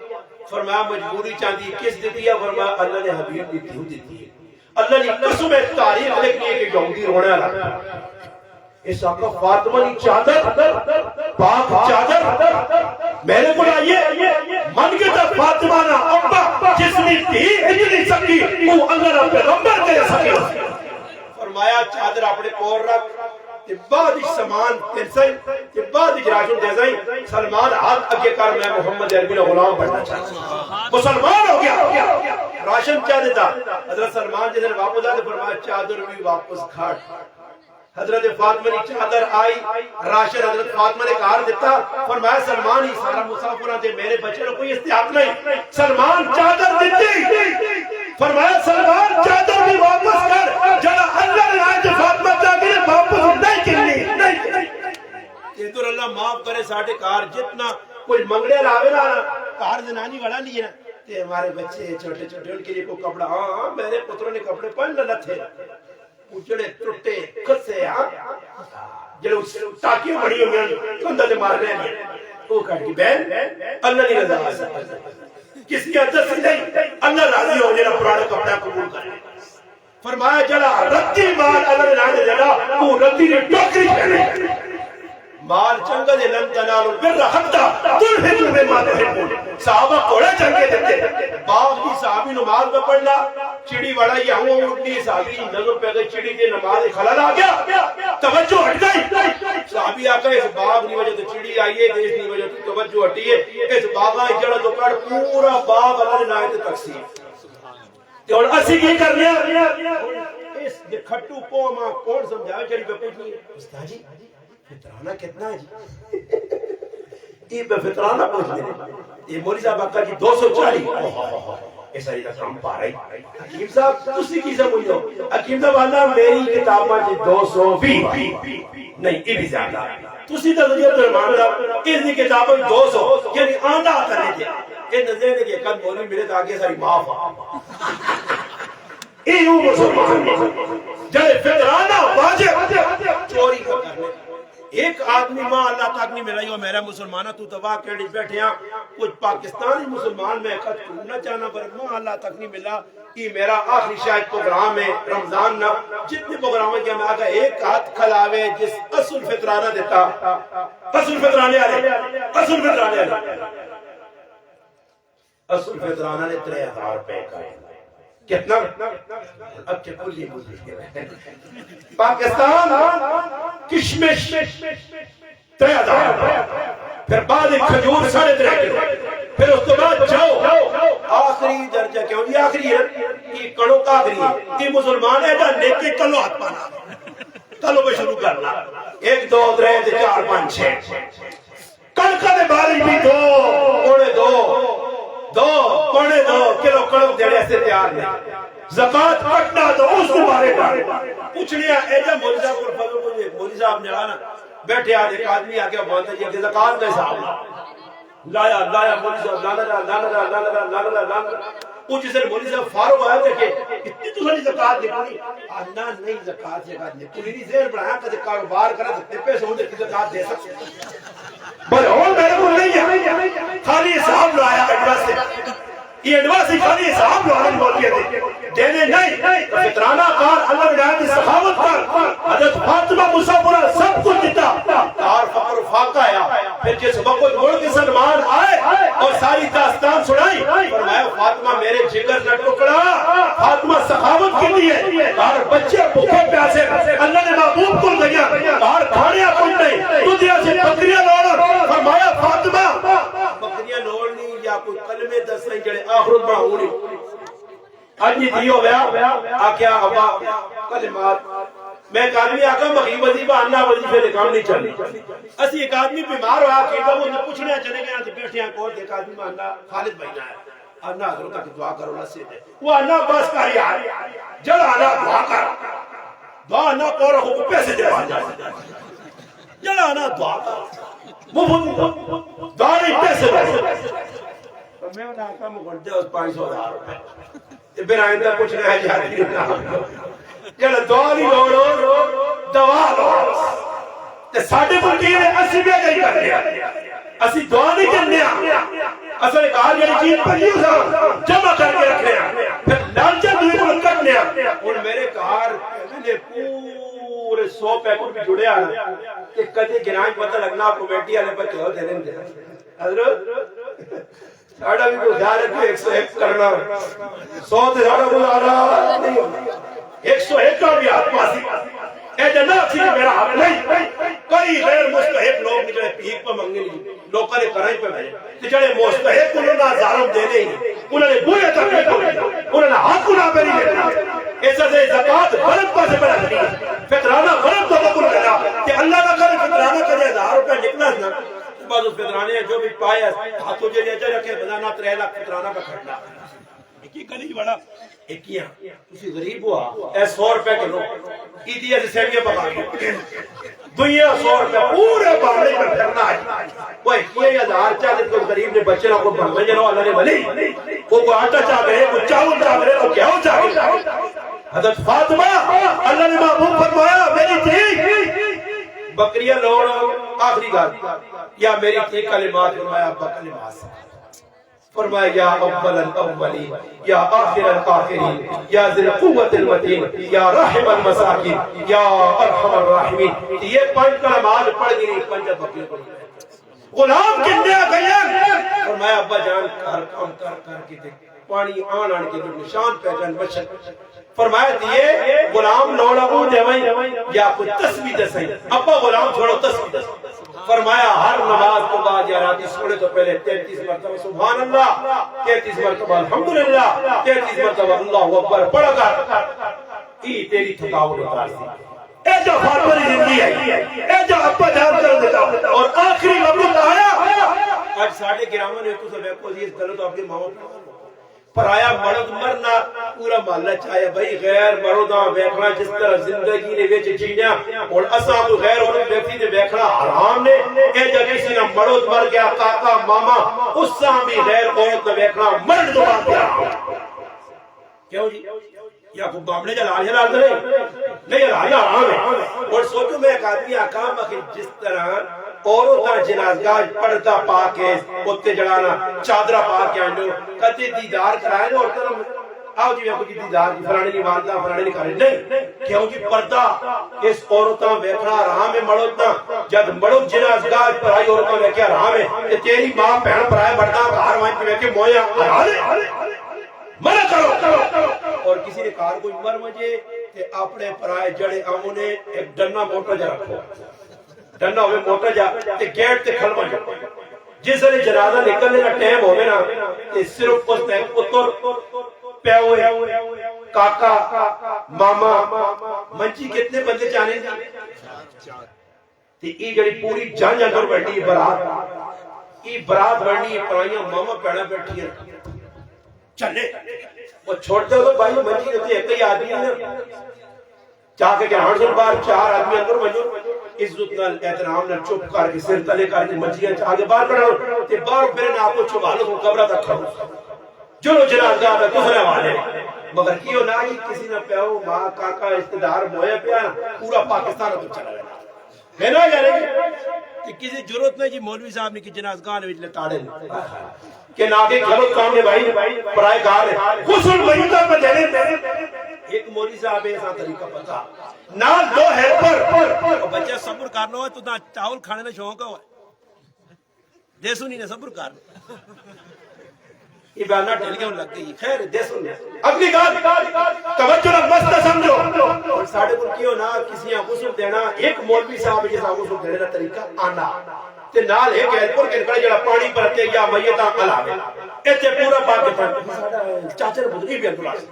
فرمایا مجبوری چاندی کس دیتی ہے فرمایا اللہ نے حبیب دیتی ہے اللہ نے قسم تاریخ لکھنی ہے کہ یہودی رونے لگا اس آقا فاطمہ نے چادر پاک چادر میرے کو لائیے من کے تا فاطمہ نا ابا جس نے تھی اتنی سکی وہ اللہ رب پیغمبر دے سکے فرمایا چادر اپنے پور رکھ تے بعد اس سامان ترسائی تے بعد اس راشن دیزائی سلمان ہاتھ اگے کر میں محمد عربی غلام بننا چاہتا مسلمان ہو گیا راشن کیا دیتا حضرت سلمان جیسے واپس آتے فرمایا چادر بھی واپس کھاٹ حضرت فاطمہ نے چادر آئی راشن حضرت فاطمہ نے کہا دیتا فرمایا سلمان ہی سارا مسافرہ دے میرے بچے نے کوئی استحاق نہیں سلمان چادر دیتی فرمایا سلمان چادر بھی واپس کر جڑا اللہ نے آئے جو فاطمہ چاہتے ہیں واپس نہیں کرنی یہ تو اللہ معاف کرے ساڑھے کار جتنا کوئی منگڑے لاوے نا کار زنانی بڑا لیے نا کہ ہمارے بچے چھوٹے چھوٹے ان کے لیے کوئی کپڑا ہاں میرے پتروں نے کپڑے پہن نہ تھے اجڑے ٹوٹے کسے ہاں جلو تاکیوں بڑی ہوئی ہیں کندہ دے مار رہے ہیں وہ کہا کہ بہن اللہ نہیں رضا کس کی عزت سے نہیں اللہ راضی ہو جنہ پرانا کپڑا قبول کرے فرمایا جلا رتی مال اللہ نے جلا وہ رتی نے ٹوکری پہنے مال چنگا دے لن تنالو بر حقا تلحقو بے ماتے ہیں صحابہ کوڑے چنگے دیتے باغ کی صحابی نماز میں پڑھنا چڑی وڑا یہ ہوں اٹھنی صحابی نظر پہ گئی چڑی دے نماز خلال آ گیا توجہ ہٹ گئی صحابی آقا اس باغ نہیں وجہ تو چڑی آئیے دیش نہیں وجہ تو توجہ ہٹیے اس باغ آئی جڑا تو کڑ پورا باغ اللہ نے نائت تقسیم اور اسی کی کر لیا اس کھٹو کو ماں کون سمجھا چڑی پہ پوچھنی ہے استاد جی فطرانہ کتنا ہے جی یہ فطرانہ پوچھ لیں یہ مولی صاحب آقا جی 240 ایسا ہی کام پا رہی حکیم صاحب تسی کی سمجھ لو حکیم صاحب اللہ میری کتاب جی 220 نہیں یہ بھی زیادہ تسی تو ذریعہ درمان صاحب اس کتاب 200 یعنی آندھا کرنے تھے یہ نظر ہے کہ قد مولی میرے تو آگے ساری معاف یہ ہوں مسلمان جائے فطرانہ واجب چوری کا کرنے ایک آدمی ماں اللہ تک نہیں ملا میرا مسلمانہ تو دوا کیڑی بیٹھے ہیں کچھ پاکستانی مسلمان میں خط کرنا چاہنا پر ماں اللہ تک نہیں ملا یہ میرا آخری شاید پروگرام ہے رمضان نہ جتنے پروگرام ہے کہ میں آگا ایک ہاتھ کھلاوے جس اصل فطرانہ دیتا اصل فطرانے آلے اصل فطرانے آلے اصل فطرانہ نے 3000 روپے کا کتنا اب کے کلی مجھے پاکستان کشمش 3000 پھر بعد ایک کھجور 3.5 پھر اس کے بعد جاؤ آخری درجہ کیوں یہ آخری ہے یہ کڑوں کا آخری ہے یہ مسلمان ہے جہاں نیکی کلو ہاتھ پانا کلو پہ شروع کرنا 1 2 3 4 5 6 کل کا دے باری بھی 2 پونے 2 کلو کڑک جڑے ایسے تیار نہیں زکاة کٹنا تو اس کو بارے پوچھنیا ایجا مولی صاحب کو فضل مجھے مولی صاحب نے آنا بیٹھے آج ایک آدمی آگیا بانتا جی کہ زکاة کا حساب لایا مولی صاحب لانا پوچھ سے مولی صاحب فاروق آیا دیکھے اتنی تو ساری زکاة نکلی آنا نہیں زکاة نکلی نہیں زیر بڑھایا کدھے کاروبار کرا سکتے پیسے ہوں دیکھتے زکاة دے سکتے بھلے اور میرے کو نہیں ہے خالی حساب لایا ایڈواس سے یہ ایڈواسی خالی حساب لایا بولتے تھے دینے نہیں فطرانہ کار اللہ نے کی سخاوت کر حضرت فاطمہ مسافرہ سب کچھ دیتا کار فقر و فاقہ آیا پھر جس وقت مڑ کے سلمان آئے اور ساری داستان سنائی فرمایا فاطمہ میرے جگر نہ ٹکڑا فاطمہ سخاوت کی لیے کار بچے بھوکے پیاسے اللہ نے محبوب کو دیا کار کھاڑیاں کچھ نہیں تو دیا سے بکریاں لوڑ فرمایا فاطمہ بکریاں لوڑنی یا کوئی کلمے دس نہیں جڑے آخرت بڑا ہونی آجی دیو گیا آکیا ابا کلمات میں ایک آدمی آکا مغیب وزیبہ آنا وزیفے دے کام نہیں چلنی اسی ایک آدمی بیمار ہوا کہ وہ انہیں پوچھنے چلے گئے آتے بیٹھے ہیں کوٹ ایک آدمی میں آنا خالد بھائینا ہے آنا حضرت کی دعا کرو اللہ سے دے وہ آنا بس کاری آئے جل آنا دعا کر دعا آنا کو رہو کو پیسے دے بھا جائے جل آنا دعا کر وہ دعا نہیں پیسے دے میں انہیں آکا مگنڈے اس 500,000 روپے پھر آئندہ کچھ نہ ہے جاتی جل دعا نہیں لوڑو دعا لوڑو ساڑھے بلکی نے اسی بھی گئی کر لیا اسی دعا نہیں کرنے اصل ایک آج یعنی چیز پر یہ جمع کر کے رکھنے پھر لالچہ دوئی کو کرنے اور میرے کار میں پورے 100 پیکٹ بھی جڑے آنا کہ کدے گرائیں پتہ لگنا کومیٹی آلے پر کہو دے لیں دے حضرت ساڑھا بھی کو خیال ہے 101 کرنا 100 سے ساڑھا گزارا نہیں ہوگا 101 کا بھی ہاتھ پاسی اے جناب سی میرا حق نہیں کئی غیر مستحق لوگ نکلے پیک پر منگنے نہیں لوگوں نے کرائی پہ بھائی جڑے مستحق انہوں نے ظالم دینے ہی انہوں نے بوئے تک نہیں کوئی انہوں نے حق انہوں پہ نہیں دینے ایسا سے زکاة غلط پاسے پر رکھنی ہے فطرانہ غلط تو بکل کرنا کہ اللہ کا کرے فطرانہ کرے 1000 روپے نکلا نا بعد اس فطرانے جو بھی پائے ہاتھوں جے لے جائے رکھے بنانا 3 لاکھ فطرانہ کا کھڑنا ایکی کلی بڑا ایکیاں اسی غریب ہوا اے 100 روپے کے لوگ ایدی ایسے سیڑیاں پکا گئے دنیا 100 روپے پورے بارے پر پھرنا ہے وہ ایکیاں 1000 چاہتے کوئی غریب نے بچے نہ کو بھنگے جنہوں اللہ نے ولی کوئی آٹا چاہ گئے کوئی چاول چاہ گئے کوئی کیا چاہ گئے حضرت فاطمہ اللہ نے محبوب فرمایا میری تھی بکریاں لوڑ آخری گال یا میری تھی کلمات فرمایا ابا کلمات فرمایا یا اول الاولین یا آخر الاخرین یا ذی القوت المتین یا رحم المساکین یا ارحم الراحمین یہ 5 کلمات پڑھ گئی 5 بکریاں پڑھ گئی غلام کنے گئے فرمایا ابا جان کام کر کے دیکھ پانی آن کے نشان پہچان بچت فرمایا دیئے غلام لوڑا ہوں دیوائیں یا کوئی تسبیح دسائیں ابا غلام چھوڑو تسبیح دسائیں فرمایا ہر نماز کو بعد یا راتی سوڑے تو پہلے 33 مرتبہ سبحان اللہ 33 مرتبہ الحمدللہ 33 مرتبہ اللہ اکبر پڑھا کر ای تیری تھکاوٹ اتار سی اے جو فاطمہ زندگی ہے اے جو ابا جان کر دیتا اور آخری وقت آیا آج ساڑھے گرامہ نے تو سب ایک کو عزیز کرو تو آپ کے ماں پر آیا مرد مرنا پورا محلہ چاہے بھائی غیر مردہ بیکھنا جس طرح زندگی نے ویچ جینیا اور اساں کو غیر عورت بیکھی نے بیکھنا حرام نے اے جا کسی نے مرد مر گیا کاکا ماما اس ساں بھی غیر عورت بیکھنا مرد دو بات کیا کیوں جی یا کوئی معاملے حلال تو نہیں حلال حرام ہے. اور سوچو میں ایک آدمی آقا مخی جس طرح عورتاں جنازگاہ پردہ پا کے اوتے جڑانا چادرہ پا کے آنے کدی دیدار کرائے نا عورتاں آؤ جی کوئی دیدار فلانے نہیں والدہ فلانے نہیں کرے نہیں کیوں جی پردہ اس عورتاں ویکھنا حرام ہے مڑوتاں جد مڑو جنازگاہ پر آئی عورتاں ویکھیا حرام ہے تے تیری ماں بہن پرائے بڑھنا گھر وہاں پہ ویکھے مویا حلال ہے منع کرو. اور کسی نے کار کوئی مر مجھے تے اپنے پرائے جڑے آمونے ایک ڈنا موٹا جا رکھو ڈنا ہوئے موٹا جا تے گیٹ تے کھلما جا جس نے جنازہ نکلنے کا ٹائم ہوئے نا تے صرف اس نے پتر پیوے کاکا ماما منچی کتنے بندے چاہنے تے ای جڑی پوری جان اندر بیٹھی برات ای برات بڑھنی پرائیاں ماما پیڑا بیٹھی ہیں چلے وہ چھوڑ دے تو بھائی منچی دیتے ایک ہی آدمی ہے چاہ کے گرہن سن بار چار آدمی اندر منجو عزت نال احترام نال چپ کر کے سر تلے کر کے منچیاں چاہ کے باہر کڑھا تے باہر پھرے نا آپ کو چھوالو کو قبرہ تک کھڑو جلو جنازگاہ میں دوسرے والے مگر کیوں نہ ہی کسی نہ پیو ماں کاکا استدار مویا پیا پورا پاکستان اب چلا گیا ہے نا یعنی کہ کسی ضرورت نہیں جی مولوی صاحب نے کی جنازگاہ نے وچ لٹاڑے کہ نہ کہ چلو کام نے بھائی پرائے گار ہے غسل مریضہ پہ دینے ایک مولوی صاحب ایسا طریقہ پتا نہ دو ہیلپر بچہ صبر کرنا ہے تو نہ چاول کھانے کا شوق ہے دیسو نہیں نہ صبر کرنا یہ بیانہ ٹھلیاں لگ گئی خیر دیسو نہیں اگلی گال توجہ نہ مست سمجھو اور ساڑھے کو کیوں نہ کسی غسل دینا ایک مولوی صاحب جیسا غسل دینے کا طریقہ آنا تے نال ایک ہیلپر کے کڑے جڑا پانی پرتے یا میتاں علاوہ ایتھے پورا پاکستان چاچا بدری بھی اندر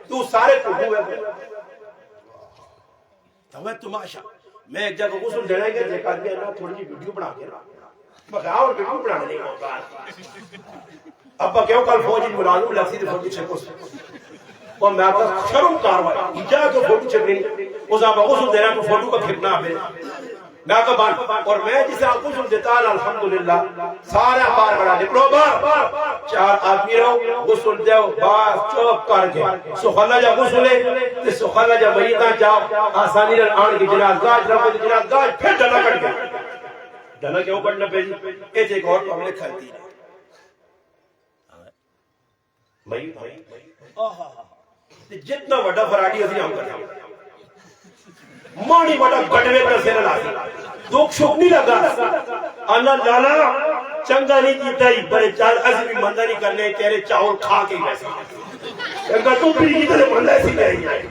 تو سارے کو ہوئے تو تماشا میں ایک جگہ غسل دینا ہے کہ آدمی اللہ تھوڑی جی ویڈیو بنا کے مگر اور ویڈیو بنانے نہیں ہوگا ابا کیوں کل فوجی ملازم لگسی تھی فوجی چھکو سے اور میں آپ کا شرم کاروائی ایجا کو فوٹو چھک رہی اس آپ غسل دینا تو فوٹو کا کھپنا آپ میں آپ کا بان اور میں جسے آپ غسل دیتا الحمدللہ سارا بار بڑا نکلو بار چار آدمی رہو غسل دیو بار چوپ کر کے سخلا جا غسلے سخلا جا میتاں جاؤ آسانی رن آن کی جنازگاہ رکھو جنازگاہ پھر ڈنا کٹ گیا ڈنا کیوں کٹنا پہ جی ایک ایک اور پبلک کھلتی ہے جتنا وڈا فراڈی اسی ہم کرتے ہیں مانی وڈا گٹوے پر سینا لاتی دکھ شک نہیں لگا اللہ لالا چنگا نہیں کیتا ہی بڑے چال ایسی بھی مندہ نہیں کرنے تیرے چاول کھا کے ہی ویسا چنگا تو بھی کی طرح مندہ ایسی نہیں ہے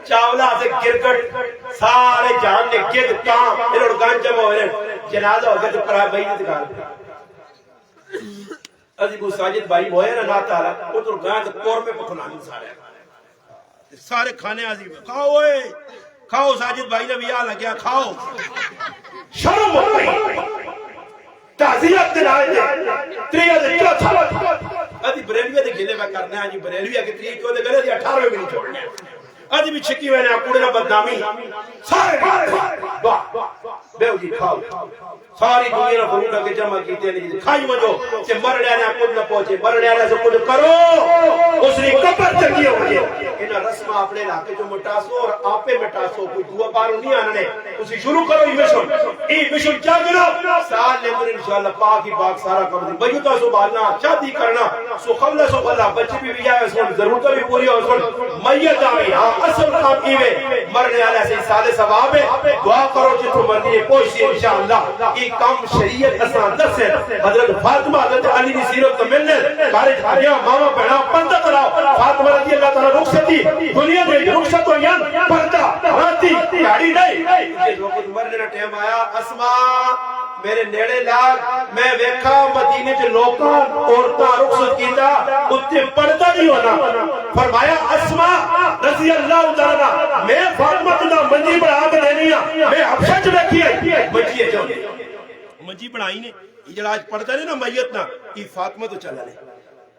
چاولا سے گرگٹ سارے جان نے گرد کام انہوں گان جمع ہوئے جنازہ ہو گیا تو پرائے بھائی نے دکھا عزیب ساجد بھائی ہوئے نا نا تعالیٰ وہ تو گاں تو کور میں پکھنانی سارے کھانے عزیب کھاؤ ہوئے کھاؤ ساجد بھائی نے بھی آ لگیا کھاؤ شرم ہو گئی تعزیت دن آئے دے تریہ دے کیا تھا عزیب بریلویہ دے گھلے میں کرنے آجی بریلویہ کے تریہ کیوں دے گلے دے 18 میں بھی نہیں چھوڑنے عزیب بھی چھکی ہوئے نے اکوڑے نا بدنامی سارے بیو جی کھاؤ ساری دنیا بھوٹا کے جمع کیتے نہیں کھائی مجھو کہ مر لیانے کچھ نہ پہنچے مر لیانے سے کچھ کرو اس نے کپر چکی ہوئی انہا رسمہ اپنے علاقے جو مٹاسو اور آپے مٹاسو کوئی دعا بارو نہیں آنے اسی شروع کرو ای مشن کیا گرو سال لیمن انشاءاللہ پاک ہی پاک سارا کم دی بیوتا سبحالنا شادی کرنا سخلہ بچی بھی جائے سن ضرورت بھی پوری ہو سن میت آئی ہاں اصل کام کیوے مرنے آلے سے سالے ثواب ہے دعا کرو جتو مردی پوشی انشاءاللہ ای کام شریعت اسان دس ہے حضرت فاطمہ حضرت علی دی سیرت تو ملنے کارج آگیا ماما پہنا پردہ کراؤ فاطمہ رضی اللہ تعالیٰ رخصتی دنیا میں رخصت و یان پردہ راتی داڑی نہیں یہ وقت مرنے کا ٹائم آیا اسما میرے نیڑے لاگ میں ویکھا مدینے جو لوکاں عورتاں رخصت کیتا اتنے پردہ نہیں ہونا فرمایا اسما رضی اللہ تعالیٰ میں فاطمہ تنا منجی بڑھا کے دینی ہاں میں حبشہ جو رکھی ہے منجی ہے جو منجی بڑھائی نے یہ جڑا آج پڑھتا نہیں نا میت نا یہ فاطمہ تو چلا لے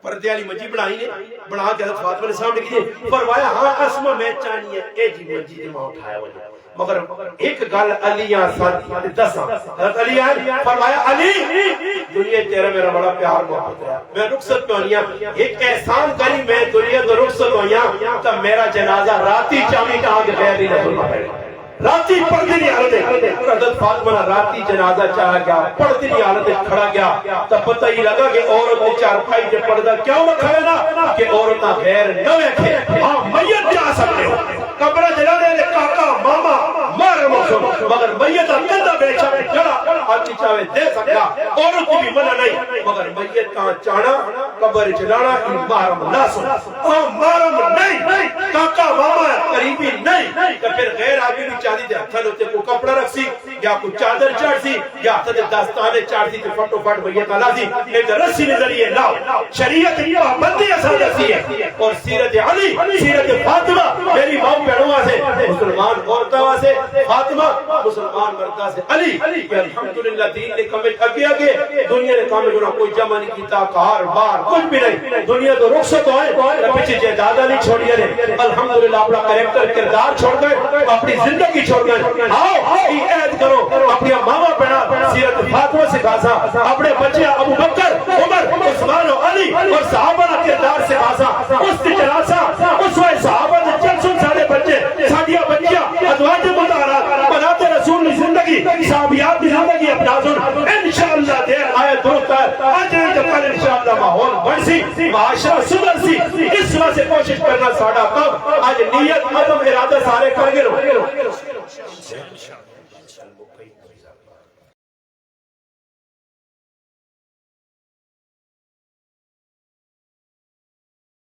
پردے والی منجی بڑھائی نے بڑھا کے حضرت فاطمہ نے سامنے کیجئے فرمایا ہاں اسما میں چاہنی ہے اے جی منجی دے ماں اٹھایا وجہ مگر ایک گل علیاں ساتھ دساں حضرت علی آئے فرمایا علی دنیا تیرا میرا بڑا پیار محبت ہے میں رخصت پہ ہونیا ایک احسان کری میں دنیا تو رخصت ہونیا تو میرا جنازہ راتی چامی کہاں کے غیر نہیں نظر پڑے راتی پڑھتی نہیں حالت ہے حضرت فاطمہ راتی جنازہ چاہ گیا پڑھتی نہیں حالت ہے کھڑا گیا تب پتہ ہی لگا کہ عورت چارپائی سے پڑھتا کیوں رکھا ہے نا کہ عورتاں غیر نہ بیٹھے ہاں میت جا سکتے ہو قبر جلانے لے کاکا ماما مارے موسم مگر میت اندہ بیچا جڑا آتی چاہے دے سکتا عورت کی بھی منع نہیں مگر میت کہاں چانا قبر جلانا محرم نہ سن محرم نہیں کاکا ماما قریبی نہیں کہ پھر غیر آگے بھی چاہتی تھے ہتھا لوتے کو کپڑا رکھ سی یا کوئی چادر چاڑ سی یا ہتھا دے داستانے چاڑ سی تو فٹو فٹ میت آلا سی ایک رسی نظریے لاؤ شریعت پابندی اثر رسی ہے اور سیرت علی سیرت فاطمہ میری ماں پہنوا سے مسلمان عورتوں سے فاطمہ مسلمان مردہ سے علی کہ الحمدللہ دین نے کمیں اگے اگے دنیا نے کامیں گنا کوئی جمع نہیں کیتا کار بار کچھ بھی نہیں دنیا تو رخصت ہوئے پیچھے جائیداداں نہیں چھوڑیا نے الحمدللہ اپنا کریکٹر کردار چھوڑ گئے اپنی زندگی چھوڑ گئے آؤ عہد کرو اپنی ماما پہنا سیرت فاطمہ سکھا سا اپنے بچے ابو بکر عمر عثمان و علی اور صحابہ کا کردار سکھا سا اس کی جلاسہ اس وقت صحابہ نے چل سن سارے بچے سادیہ بچیاں ازواج مطہرات بناتے رسول کی زندگی صحابیات کی زندگی اپنا سن انشاءاللہ دیر آئے درست ہے آج انتقال انشاءاللہ ماحول بڑھ سی معاشرہ سدھر سی اس وقت سے کوشش کرنا ساڑھا کم آج نیت عدم ارادہ سارے کر گے رو